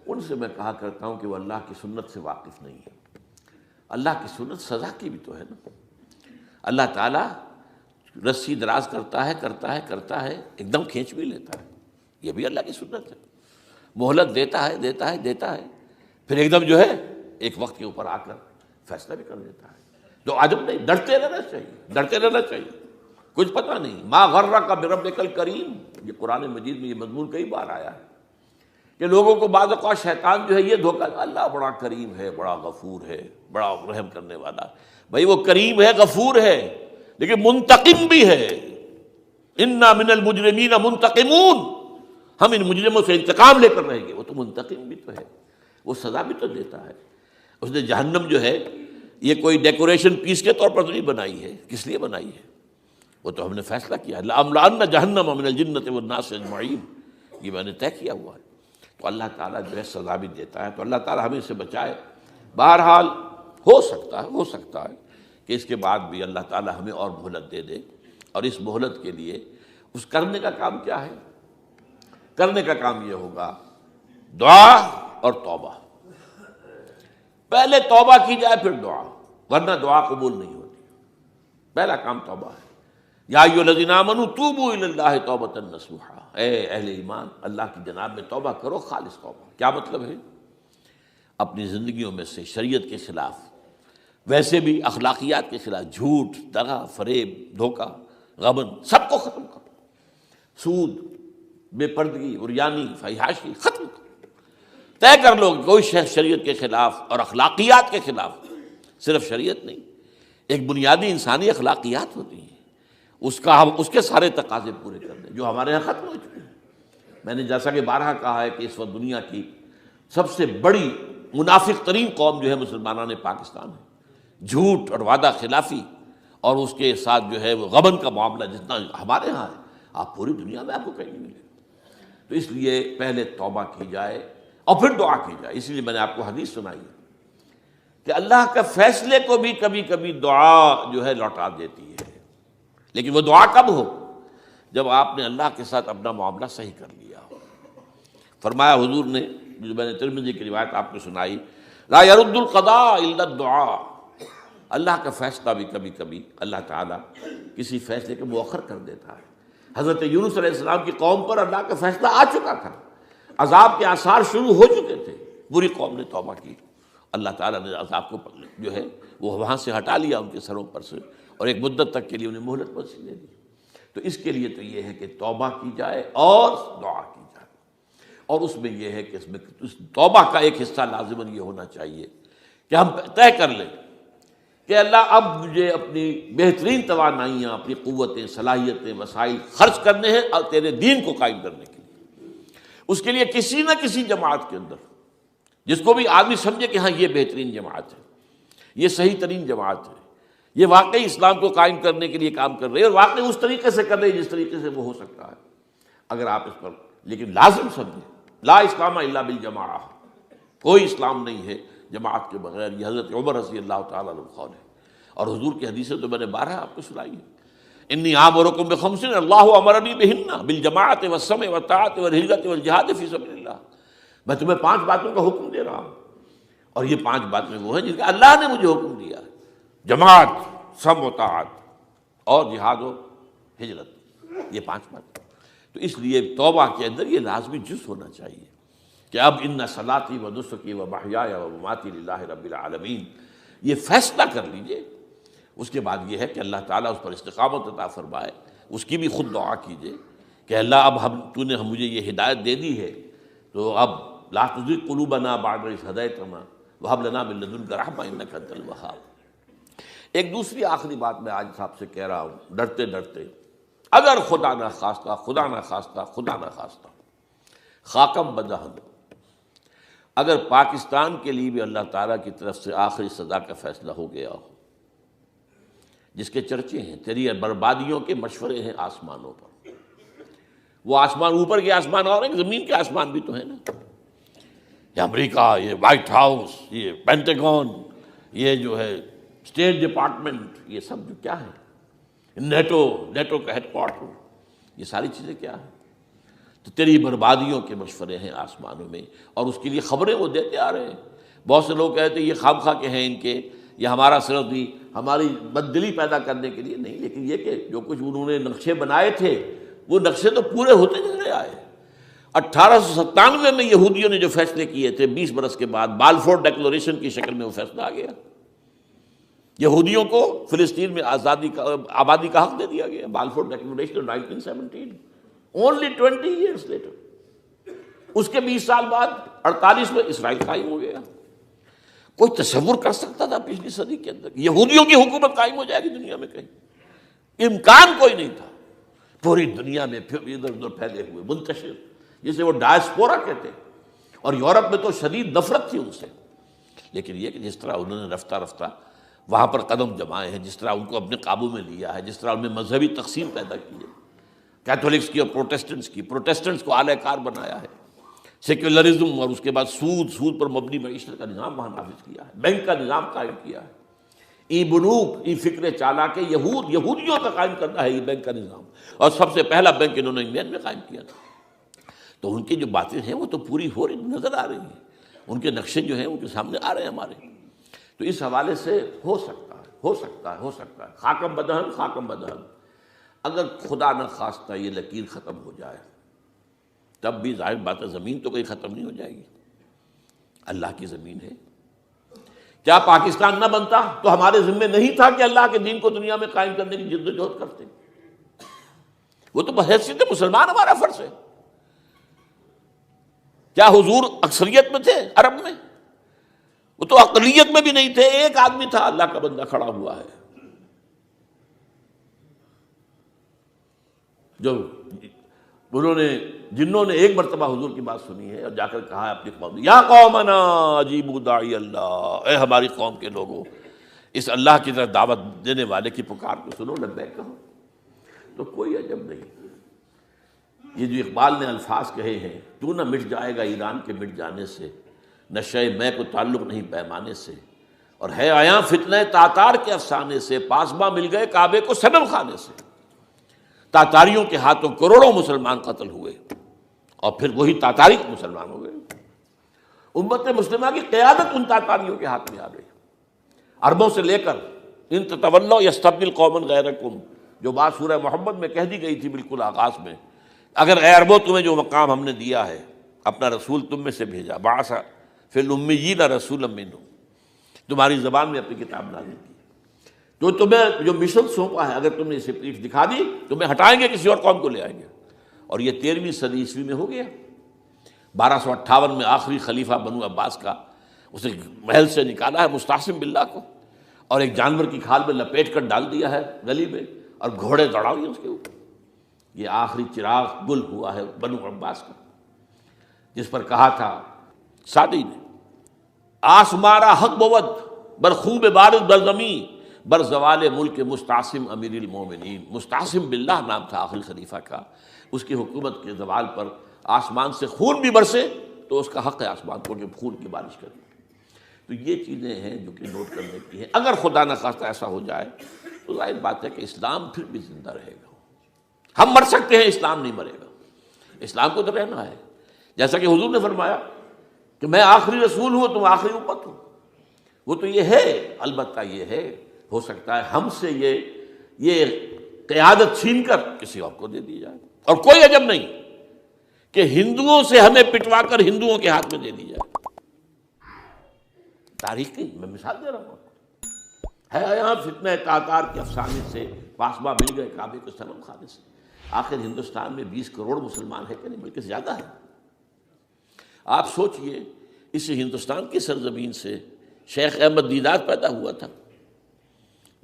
ان سے میں کہا کرتا ہوں کہ وہ اللہ کی سنت سے واقف نہیں ہے۔ اللہ کی سنت سزا کی بھی تو ہے نا۔ اللہ تعالیٰ رسی دراز کرتا ہے، ایک دم کھینچ بھی لیتا ہے، یہ بھی اللہ کی سنت ہے۔ مہلت دیتا ہے، پھر ایک دم جو ہے ایک وقت کے اوپر آ کر فیصلہ بھی کر دیتا ہے۔ جو عجب نہیں، ڈرتے رہنا چاہیے، کچھ پتہ نہیں۔ ما غرک بربک الکریم، یہ قرآن مجید میں یہ مضمون کئی بار آیا ہے کہ لوگوں کو بعض اوقات شیطان جو ہے یہ دھوکہ، اللہ بڑا کریم ہے، بڑا غفور ہے، بڑا رحم کرنے والا۔ بھائی وہ کریم ہے، غفور ہے، لیکن منتقم بھی ہے۔ انا من المجرمین منتقمون، ہم ان مجرموں سے انتقام لے کر رہیں گے۔ وہ تو منتقم بھی تو ہے، وہ سزا بھی تو دیتا ہے۔ اس نے جہنم جو ہے یہ کوئی ڈیکوریشن پیس کے طور پر تو نہیں بنائی ہے، کس لیے بنائی ہے؟ وہ تو ہم نے فیصلہ کیا ہے، لَأَمْلَأَنَّ جَهَنَّمَ مِنَ الْجِنَّةِ وَالنَّاسِ أَجْمَعِينَ، یہ میں نے طے کیا ہوا ہے۔ تو اللہ تعالیٰ جو ہے سزا بھی دیتا ہے، تو اللہ تعالیٰ ہمیں اس سے بچائے۔ بہرحال ہو سکتا ہے کہ اس کے بعد بھی اللہ تعالیٰ ہمیں اور مہلت دے دے، اور اس مہلت کے لیے اس کرنے کا کام کیا ہے؟ کرنے کا کام یہ ہوگا دعا اور توبہ۔ پہلے توبہ کی جائے پھر دعا، ورنہ دعا قبول نہیں ہوتی۔ پہلا کام توبہ ہے۔ یا ایھا الذین آمنوا توبوا الی اللہ توبۃ نصوحا، اے اہل ایمان اللہ کی جناب میں توبہ کرو، خالص توبہ۔ کیا مطلب ہے؟ اپنی زندگیوں میں سے شریعت کے خلاف، ویسے بھی اخلاقیات کے خلاف، جھوٹ، دغا، فریب، دھوکہ، غبن، سب کو ختم کرو۔ سود، بے پردگی، عریانی، فحاشی ختم کرو۔ طے کر لو کہ کوئی شخص شریعت کے خلاف اور اخلاقیات کے خلاف، صرف شریعت نہیں، ایک بنیادی انسانی اخلاقیات ہوتی ہیں، اس کے سارے تقاضے پورے کر دیں جو ہمارے یہاں ختم ہو چکے ہیں۔ میں نے جیسا کہ بارہا کہا ہے کہ اس وقت دنیا کی سب سے بڑی منافق ترین قوم جو ہے مسلمانان پاکستان ہے۔ جھوٹ اور وعدہ خلافی اور اس کے ساتھ جو ہے وہ غبن کا معاملہ جتنا ہمارے ہاں ہے، آپ پوری دنیا میں آپ کو کہیں نہیں ملے۔ تو اس لیے پہلے توبہ کی جائے اور پھر دعا کی جائے۔ اس لیے میں نے آپ کو حدیث سنائی ہے کہ اللہ کا فیصلے کو بھی کبھی کبھی دعا جو ہے لوٹا دیتی ہے، لیکن وہ دعا کب ہو؟ جب آپ نے اللہ کے ساتھ اپنا معاملہ صحیح کر لیا ہو۔ فرمایا حضور نے، جو میں نے ترمذی کی روایت آپ کو سنائی، لا يرد القضاء الا الدعاء، اللہ کا فیصلہ بھی کبھی کبھی اللہ تعالیٰ کسی فیصلے کو مؤخر کر دیتا ہے۔ حضرت یونس علیہ السلام کی قوم پر اللہ کا فیصلہ آ چکا تھا، عذاب کے آثار شروع ہو چکے تھے، پوری قوم نے توبہ کی، اللہ تعالیٰ نے عذاب کو جو ہے وہ وہاں سے ہٹا لیا ان کے سروں پر سے، اور ایک مدت تک کے لیے انہیں مہلت بخشی دے دی۔ تو اس کے لیے تو یہ ہے کہ توبہ کی جائے اور دعا کی جائے، اور اس میں یہ ہے کہ اس میں توبہ کا ایک حصہ لازماً یہ ہونا چاہیے کہ ہم طے کر لیں کہ اللہ اب مجھے اپنی بہترین توانائیاں، اپنی قوتیں، صلاحیتیں، وسائل خرچ کرنے ہیں اور تیرے دین کو قائم کرنے کے لیے۔ اس کے لیے کسی نہ کسی جماعت کے اندر، جس کو بھی آدمی سمجھے کہ ہاں یہ بہترین جماعت ہے، یہ صحیح ترین جماعت ہے، یہ واقعی اسلام کو قائم کرنے کے لیے کام کر رہے ہیں اور واقعی اس طریقے سے کر رہے ہیں جس طریقے سے وہ ہو سکتا ہے، اگر آپ اس پر لیکن لازم سمجھیں لا اسلام الا بالجماعہ، کوئی اسلام نہیں ہے جماعت کے بغیر۔ یہ حضرت عمر رضی اللہ تعالیٰ عنہ قول ہے، اور حضور کی حدیثیں تو میں نے 12 آپ کو سنائی ہے۔ انی آمرکم بخمس اللہ امرنی بہن بالجماعۃ والسمع والطاعۃ والہجرۃ والجہاد فی سبیل اللہ، میں تمہیں 5 باتوں کا حکم دے رہا ہوں، اور یہ 5 باتیں وہ ہیں جن کا اللہ نے مجھے حکم دیا ہے، جماعت، سمع و طاعت اور جہاد و ہجرت، یہ 5 باتیں۔ تو اس لیے توبہ کے اندر یہ لازمی جز ہونا چاہیے کہ اب ان صلاتی و نسکی و محیای و مماتی للہ رب العالمین، یہ فیصلہ کر لیجئے۔ اس کے بعد یہ ہے کہ اللہ تعالیٰ اس پر استقامت عطا فرمائے، اس کی بھی خود دعا کیجئے کہ اللہ اب تو نے مجھے یہ ہدایت دے دی ہے، تو اب لا تزغ قلوبنا بعد اذ ہدیتنا وہب لنا من لدنک رحمۃ انک انت الوہاب۔ ایک دوسری آخری بات میں آج صاحب سے کہہ رہا ہوں ڈرتے ڈرتے اگر خدا نہ خواستہ، خدا نہ خواستہ، خدا نہ خواستہ، خاکم بدہن، اگر پاکستان کے لیے بھی اللہ تعالیٰ کی طرف سے آخری سزا کا فیصلہ ہو گیا ہو، جس کے چرچے ہیں، تیری بربادیوں کے مشورے ہیں آسمانوں پر، وہ آسمان اوپر کے آسمان اور ہیں، زمین کے آسمان بھی تو ہیں نا، یہ امریکہ، یہ وائٹ ہاؤس، یہ پینٹاگون، یہ جو ہے اسٹیٹ ڈپارٹمنٹ، یہ سب جو کیا ہے، نیٹو کا ہیڈ کوارٹر، یہ ساری چیزیں کیا ہیں؟ تو تیری بربادیوں کے مشورے ہیں آسمانوں میں، اور اس کے لیے خبریں وہ دیتے آ رہے ہیں۔ بہت سے لوگ کہتے ہیں یہ خام خواہ کے ہیں ان کے، یہ ہمارا صرف بھی ہماری بددلی پیدا کرنے کے لیے نہیں، لیکن یہ کہ جو کچھ انہوں نے نقشے بنائے تھے وہ نقشے تو پورے ہوتے چلے آئے۔ 1897 میں یہودیوں نے جو فیصلے کیے تھے، 20 برس کے بعد بالفور ڈیکلریشن کی شکل میں وہ فیصلہ آ گیا، یہودیوں کو فلسطین میں آبادی کا حق دے دیا گیا، Balfour declaration 1917، only 20 years later. اس کے 20 سال بعد 48 میں اسرائیل قائم ہو گیا۔ کوئی تصور کر سکتا تھا پچھلی صدی کے اندر یہودیوں کی حکومت قائم ہو جائے گی دنیا میں؟ کہیں امکان کوئی نہیں تھا۔ پوری دنیا میں پھر ادھر ادھر پھیلے ہوئے، منتشر، جسے وہ ڈائسپورا کہتے ہیں، اور یورپ میں تو شدید نفرت تھی ان سے۔ لیکن یہ کہ جس طرح انہوں نے رفتہ رفتہ وہاں پر قدم جمائے ہیں، جس طرح ان کو اپنے قابو میں لیا ہے، جس طرح ان میں مذہبی تقسیم پیدا کی ہے، کیتھولکس کی اور پروٹیسٹنٹس کی، پروٹیسٹنٹس کو اعلی کار بنایا ہے، سیکولرزم اور اس کے بعد سود پر مبنی معیشت کا نظام وہاں نافذ کیا ہے، بینک کا نظام قائم کیا ہے، ای بنوک، ای فکر چالاک یہودیوں کا قائم کرنا ہے یہ بینک کا نظام، اور سب سے پہلا بینک انہوں نے انگلینڈ میں قائم کیا تھا۔ تو ان کی جو باتیں ہیں وہ تو پوری ہو رہی نظر آ رہی ہیں، ان کے نقشے جو ہیں ان کے سامنے آ رہے ہیں ہمارے۔ تو اس حوالے سے ہو سکتا ہے خاکم بدہن، خاکم بدہن، اگر خدا نہ خواستہ یہ لکیر ختم ہو جائے، تب بھی ظاہر بات ہے زمین تو کوئی ختم نہیں ہو جائے گی، اللہ کی زمین ہے۔ کیا پاکستان نہ بنتا تو ہمارے ذمے نہیں تھا کہ اللہ کے دین کو دنیا میں قائم کرنے کی جد و جہد کرتے؟ وہ تو بحیثیت مسلمان ہمارا فرض ہے۔ کیا حضور اکثریت میں تھے عرب میں؟ وہ تو اقلیت میں بھی نہیں تھے، ایک آدمی تھا اللہ کا بندہ کھڑا ہوا ہے، جو جنہوں نے ایک مرتبہ حضور کی بات سنی ہے اور جا کر کہا ہے اپنی قوم، یا قومنا اجیبوا داعی اللہ، اے ہماری قوم کے لوگوں، اس اللہ کی طرف دعوت دینے والے کی پکار کو سنو، لبیک کہو۔ تو کوئی عجب نہیں، یہ جو اقبال نے الفاظ کہے ہیں، تو نہ مٹ جائے گا ایران کے مٹ جانے سے، نشہ میں کو تعلق نہیں پیمانے سے، اور ہے آیاں فتنہ تاتار کے افسانے سے، پاسباں مل گئے کعبے کو صنم خانے سے۔ تاتاریوں کے ہاتھوں کروڑوں مسلمان قتل ہوئے، اور پھر وہی تاتاری مسلمان ہو گئے۔ امت مسلمہ کی قیادت ان تاتاریوں کے ہاتھ میں آ گئی، عربوں سے لے کر ان تتولوا یستبدل قوما غیرکم، جو بات سورہ محمد میں کہہ دی گئی تھی بالکل آغاز میں، اگر اے عربوں تمہیں جو مقام ہم نے دیا ہے، اپنا رسول تم میں سے بھیجا، بعث فی الامیین رسولا منہم، تمہاری زبان میں اپنی کتاب نازل کی، تو تمہیں جو مشن سونپا ہے اگر تم نے اسے پیٹھ دکھا دی، تمہیں ہٹائیں گے، کسی اور قوم کو لے آئیں گے۔ اور یہ 13ویں صدی عیسوی میں ہو گیا۔ 1258 میں آخری خلیفہ بنو عباس کا اسے محل سے نکالا ہے مستعصم باللہ کو، اور ایک جانور کی کھال میں لپیٹ کر ڈال دیا ہے گلی میں، اور گھوڑے دوڑا دیے اس کے اوپر۔ یہ آخری چراغ گل ہوا ہے بنو عباس کا، جس پر کہا تھا سعدی نے، آسمارا حق بود بر خوب بارد بر زمین بر زوال ملک مستعصم امیر المومنین۔ مستعصم باللہ نام تھا آخری خلیفہ کا، اس کی حکومت کے زوال پر آسمان سے خون بھی برسے تو اس کا حق ہے آسمان کو کہ خون کی بارش کرے۔ تو یہ چیزیں ہیں جو کہ نوٹ کرنے کی ہیں۔ اگر خدا نہ خواستہ ایسا ہو جائے تو ظاہر بات ہے کہ اسلام پھر بھی زندہ رہے گا۔ ہم مر سکتے ہیں، اسلام نہیں مرے گا، اسلام کو تو رہنا ہے۔ جیسا کہ حضور نے فرمایا کہ میں آخری رسول ہوں، تم آخری امت ہو، وہ تو یہ ہے، البتہ یہ ہے ہو سکتا ہے ہم سے یہ قیادت چھین کر کسی اور کو دے دی جائے، اور کوئی عجب نہیں کہ ہندوؤں سے ہمیں پٹوا کر ہندوؤں کے ہاتھ میں دے دی جائے۔ تاریخ کی میں مثال دے رہا ہوں، ہے یہاں فتنہ تاتار کے افسانے سے، پاسباں مل گئے کعبے کو صنم خانے سے۔ آخر ہندوستان میں 20 کروڑ مسلمان ہے کہ نہیں، بلکہ زیادہ ہے۔ آپ سوچئے اس ہندوستان کی سرزمین سے شیخ احمد دیدات پیدا ہوا تھا،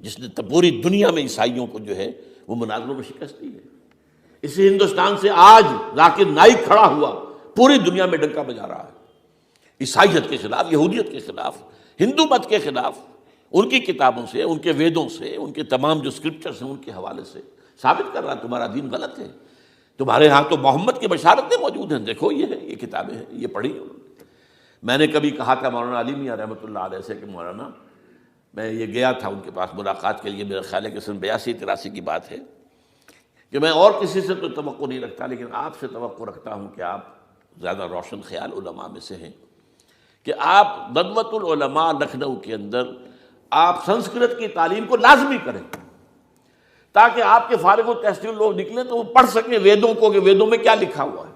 جس نے پوری دنیا میں عیسائیوں کو جو ہے وہ مناظروں میں شکست دی ہے۔ اسی ہندوستان سے آج ذاکر نائک کھڑا ہوا، پوری دنیا میں ڈنکا بجا رہا ہے، عیسائیت کے خلاف، یہودیت کے خلاف، ہندو مت کے خلاف، ان کی کتابوں سے، ان کے ویدوں سے، ان کے تمام جو اسکرپچرس ہیں ان کے حوالے سے ثابت کر رہا ہے تمہارا دین غلط ہے، تمہارے ہاں تو محمد کی بشارتیں موجود ہیں، دیکھو یہ ہے، یہ کتابیں ہیں، یہ پڑھی انہوں نے۔ میں نے کبھی کہا تھا مولانا علی میاں رحمۃ اللہ علیہ سے کہ مولانا، میں یہ گیا تھا ان کے پاس ملاقات کے لیے، میرا خیال ہے کہ سن 82-83 کی بات ہے، کہ میں اور کسی سے تو توقع نہیں رکھتا لیکن آپ سے توقع رکھتا ہوں کہ آپ زیادہ روشن خیال علماء میں سے ہیں، کہ آپ ندوۃ العلماء لکھنؤ کے اندر آپ سنسکرت کی تعلیم کو لازمی کریں، تاکہ آپ کے فارغ التحصیل لوگ نکلیں تو وہ پڑھ سکیں ویدوں کو کہ ویدوں میں کیا لکھا ہوا ہے،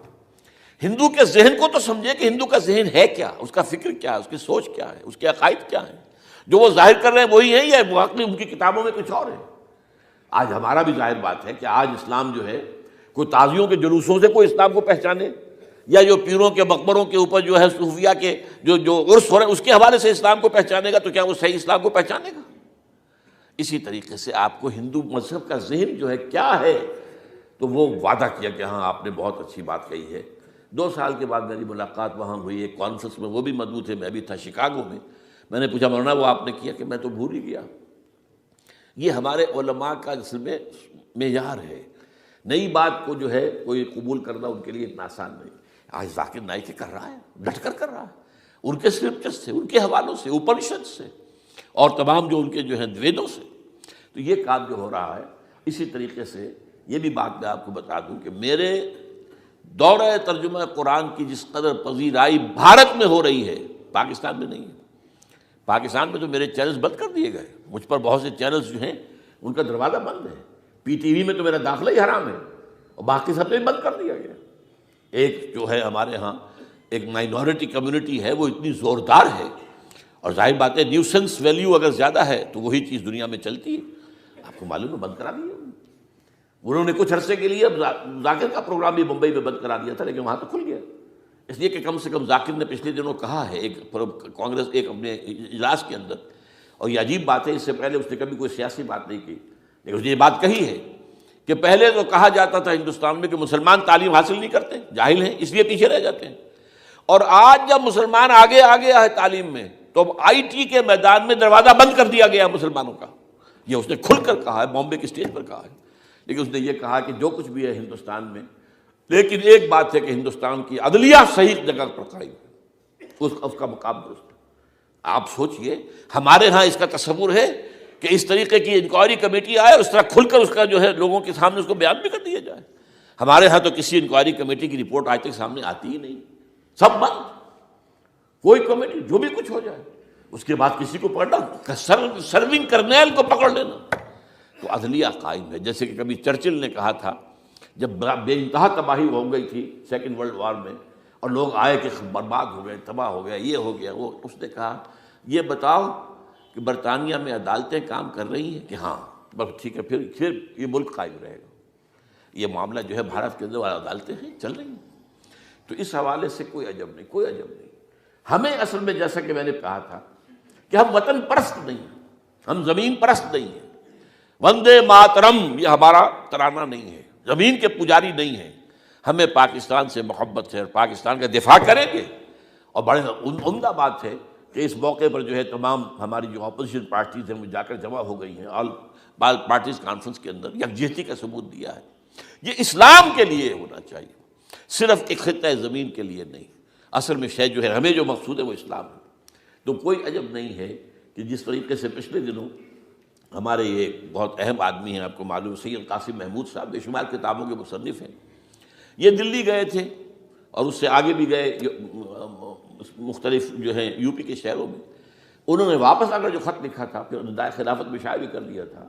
ہندو کے ذہن کو تو سمجھے کہ ہندو کا ذہن ہے کیا، اس کا فکر کیا ہے، اس کی سوچ کیا ہے، اس کے عقائد کیا ہیں، جو وہ ظاہر کر رہے ہیں وہی ہیں یا واقعی ان کی کتابوں میں کچھ اور ہے۔ آج ہمارا بھی ظاہر بات ہے کہ آج اسلام جو ہے، کوئی تازیوں کے جلوسوں سے کوئی اسلام کو پہچانے، یا جو پیروں کے مقبروں کے اوپر جو ہے صوفیہ کے جو عرس ہو رہے ہیں اس کے حوالے سے اسلام کو پہچانے گا تو کیا وہ صحیح اسلام کو پہچانے گا؟ اسی طریقے سے آپ کو ہندو مذہب کا ذہن جو ہے کیا ہے، تو وہ وعدہ کیا کہ ہاں آپ نے بہت اچھی بات کہی ہے۔ 2 سال کے بعد میری ملاقات وہاں ہوئی ایک کانفرنس میں، وہ بھی مدعو تھے، میں بھی تھا شکاگو میں۔ میں نے پوچھا مولانا وہ آپ نے کیا؟ کہ میں تو بھول ہی گیا۔ یہ ہمارے علماء کا اصل میں معیار ہے، نئی بات کو جو ہے کوئی قبول کرنا ان کے لیے اتنا آسان نہیں۔ آج ذاکر نائک کر رہا ہے، ڈٹ کر کر رہا ہے، ان کے اسکرپچرز سے، ان کے حوالوں سے، اپنشد سے، اور تمام جو ان کے جو ہیں ویدوں سے، تو یہ کام جو ہو رہا ہے۔ اسی طریقے سے یہ بھی بات میں آپ کو بتا دوں کہ میرے دورہ ترجمہ قرآن کی جس قدر پذیرائی بھارت میں ہو رہی ہے، پاکستان میں نہیں ہے۔ پاکستان میں تو میرے چینلز بند کر دیے گئے، مجھ پر بہت سے چینلز جو ہیں ان کا دروازہ بند ہے، پی ٹی وی میں تو میرا داخلہ ہی حرام ہے، اور باقی سب میں بند کر دیا گیا۔ ایک جو ہے ہمارے ہاں ایک مائنورٹی کمیونٹی ہے، وہ اتنی زوردار ہے، اور ظاہر بات ہے نیوسنس ویلیو اگر زیادہ ہے تو وہی چیز دنیا میں چلتی ہے۔ آپ کو معلوم ہے بند کرا دیا انہوں نے کچھ عرصے کے لیے، اب ذاکر کا پروگرام بھی ممبئی میں بند کرا دیا تھا لیکن وہاں تو کھل گیا، اس لیے کہ کم سے کم ذاکر نے پچھلے دنوں کہا ہے ایک کانگریس ایک اپنے اجلاس کے اندر، اور یہ عجیب بات ہے، اس سے پہلے اس نے کبھی کوئی سیاسی بات نہیں کی، لیکن اس نے یہ بات کہی ہے کہ پہلے تو کہا جاتا تھا ہندوستان میں کہ مسلمان تعلیم حاصل نہیں کرتے، جاہل ہیں، اس لیے پیچھے رہ جاتے ہیں، اور آج جب مسلمان آگے آگے ہے تعلیم میں تو اب آئی ٹی کے میدان میں دروازہ بند کر دیا گیا مسلمانوں کا۔ یہ اس نے کھل کر کہا ہے، بامبے کی اسٹیج پر کہا ہے، لیکن اس نے یہ کہا کہ جو کچھ بھی ہے ہندوستان میں، لیکن ایک بات ہے کہ ہندوستان کی عدلیہ صحیح جگہ پر قائم ہے، اس کا مقام درست ہے۔ آپ سوچئے ہمارے ہاں اس کا تصور ہے کہ اس طریقے کی انکوائری کمیٹی آئے اور اس طرح کھل کر اس کا جو ہے لوگوں کے سامنے اس کو بیان بھی کر دیا جائے؟ ہمارے ہاں تو کسی انکوائری کمیٹی کی رپورٹ آج تک سامنے آتی ہی نہیں، سب بند، کوئی کمیٹی جو بھی کچھ ہو جائے اس کے بعد کسی کو پکڑنا، سرونگ کرنیل کو پکڑ لینا، تو عدلیہ قائم ہے۔ جیسے کہ کبھی چرچل نے کہا تھا جب بے انتہا تباہی ہو گئی تھی سیکنڈ ورلڈ وار میں، اور لوگ آئے کہ برباد ہو گئے، تباہ ہو گیا، یہ ہو گیا وہ، اس نے کہا یہ بتاؤ کہ برطانیہ میں عدالتیں کام کر رہی ہیں؟ کہ ہاں، بس ٹھیک ہے، پھر یہ ملک قائم رہے گا۔ یہ معاملہ جو ہے بھارت کے اندر عدالتیں ہیں چل رہی ہیں، تو اس حوالے سے کوئی عجب نہیں، کوئی عجب نہیں۔ ہمیں اصل میں جیسا کہ میں نے کہا تھا کہ ہم وطن پرست نہیں ہیں، ہم زمین پرست نہیں ہیں، وندے ماترم یہ ہمارا ترانہ نہیں ہے، زمین کے پجاری نہیں ہیں، ہمیں پاکستان سے محبت ہے اور پاکستان کا دفاع کریں گے۔ اور بڑے عمدہ بات ہے کہ اس موقع پر جو ہے تمام ہماری جو اپوزیشن پارٹیز ہیں وہ جا کر جمع ہو گئی ہیں، آل پارٹیز کانفرنس کے اندر یکجہتی کا ثبوت دیا ہے۔ یہ اسلام کے لیے ہونا چاہیے، صرف ایک خطہ زمین کے لیے نہیں۔ اصل میں شے جو ہے ہمیں جو مقصود ہے وہ اسلام ہے۔ تو کوئی عجب نہیں ہے کہ جس طریقے سے پچھلے دنوں ہمارے یہ بہت اہم آدمی ہیں، آپ کو معلوم سید قاسم محمود صاحب بے شمار کتابوں کے مصنف ہیں، یہ دلی گئے تھے اور اس سے آگے بھی گئے مختلف جو ہیں یو پی کے شہروں میں۔ انہوں نے واپس آ کر جو خط لکھا تھا، پھر ندائے خلافت میں شائع بھی کر دیا تھا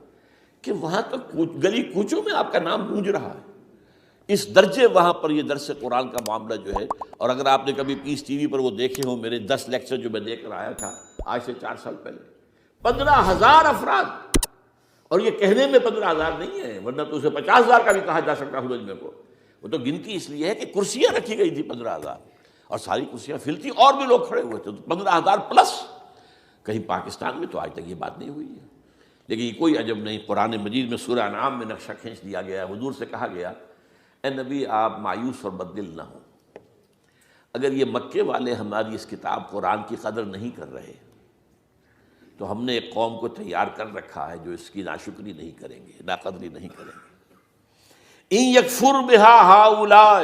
کہ وہاں تو گلی کوچوں میں آپ کا نام گونج رہا ہے، اس درجے وہاں پر یہ درس قرآن کا معاملہ جو ہے۔ اور اگر آپ نے کبھی پیس ٹی وی پر وہ دیکھے ہوں میرے 10 لیکچر جو میں دے کر آیا تھا آج سے 4 سال پہلے، 15,000 افراد، اور یہ کہنے میں 15,000 نہیں ہے، ورنہ تو اسے 50,000 کا بھی کہا جا سکتا ہے مجمع کو، وہ تو گنتی اس لیے ہے کہ کرسیاں رکھی گئی تھی 15,000، اور ساری کرسیاں فل تھیں اور بھی لوگ کھڑے ہوئے تھے، تو 15,000 پلس۔ کہیں پاکستان میں تو آج تک یہ بات نہیں ہوئی ہے، لیکن یہ کوئی عجب نہیں۔ قرآن مجید میں سورہ انعام میں نقشہ کھینچ دیا گیا ہے، حضور سے کہا گیا اے نبی آپ مایوس اور بددل نہ ہوں، اگر یہ مکے والے ہماری اس کتاب قرآن کی قدر نہیں کر رہے تو ہم نے ایک قوم کو تیار کر رکھا ہے جو اس کی ناشکری نہیں کریں گے، ناقدری نہیں کریں گے۔ ان یکفر بہا ہؤلاء،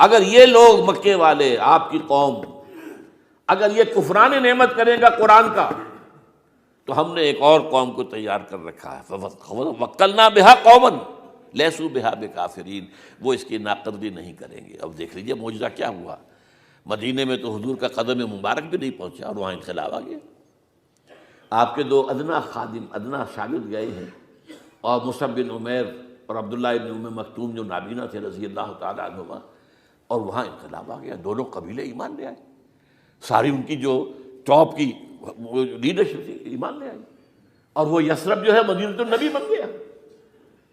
اگر یہ لوگ مکے والے آپ کی قوم اگر یہ کفران نعمت کرے گا قرآن کا تو ہم نے ایک اور قوم کو تیار کر رکھا ہے، وَوَكَّلْنَا بِهَا قَوْمًا لَيْسُوا بِهَا بِكَافِرِينَ، وہ اس کی ناقدری نہیں کریں گے۔ اب دیکھ لیجیے معجزہ کیا ہوا، مدینے میں تو حضور کا قدم مبارک بھی نہیں پہنچا اور وہاں انقلاب آ گیا۔ آپ کے دو ادنا خادم، ادنا شاگرد گئے ہیں، اور مصعب بن عمیر اور عبداللہ بن ام مکتوم جو نابینا تھے رضی اللہ تعالیٰ عنہما، اور وہاں انقلاب آ گیا، دونوں قبیلے ایمان لے آئے، ساری ان کی جو ٹاپ کی لیڈرشپ تھی ایمان لے آئی، اور وہ یثرب جو ہے مدینۃ النبی بن گیا،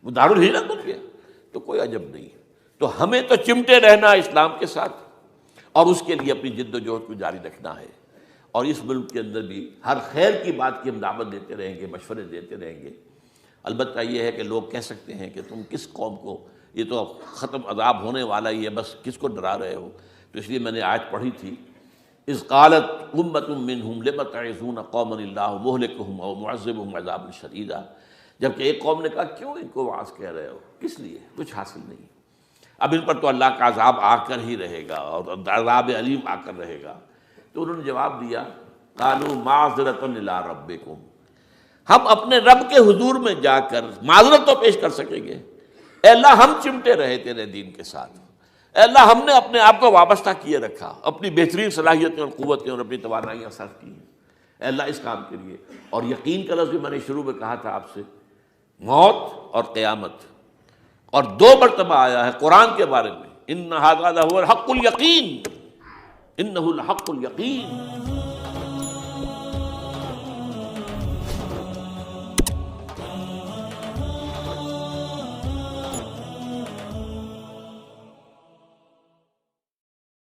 وہ دارالہجرت بن گیا۔ تو کوئی عجب نہیں، تو ہمیں تو چمٹے رہنا اسلام کے ساتھ اور اس کے لیے اپنی جد و جہد کو جاری رکھنا ہے، اور اس ملک کے اندر بھی ہر خیر کی بات کی ہم دعوت دیتے رہیں گے، مشورے دیتے رہیں گے۔ البتہ یہ ہے کہ لوگ کہہ سکتے ہیں کہ تم کس قوم کو، یہ تو ختم عذاب ہونے والا ہی ہے، بس کس کو ڈرا رہے ہو؟ تو اس لیے میں نے آیت پڑھی تھی، اذ قالت امۃ منہم لم تعظون قوما اللہ مہلکہم او معذبہم عذابا شدیدا، جبکہ ایک قوم نے کہا کیوں ان کو وعظ کہہ رہے ہو، کس لیے، کچھ حاصل نہیں، اب ان پر تو اللہ کا عذاب آ کر ہی رہے گا اور عذاب علیم آ کر رہے گا۔ تو انہوں نے جواب دیا، قالوا معذرۃ الی ربکم، ہم اپنے رب کے حضور میں جا کر معذرت تو پیش کر سکیں گے، اے اللہ ہم چمٹے رہے تیرے دین کے ساتھ، اے اللہ ہم نے اپنے آپ کو وابستہ کیے رکھا، اپنی بہترین صلاحیتیں اور قوتیں اور اپنی توانائیاں صرف کی ہیں اے اللہ اس کام کے لیے۔ اور یقین کا لفظ بھی میں نے شروع میں کہا تھا آپ سے، موت اور قیامت، اور دو مرتبہ آیا ہے قرآن کے بارے میں، ان ھذا لھو الحق الیقین، انہ الحق الیقین۔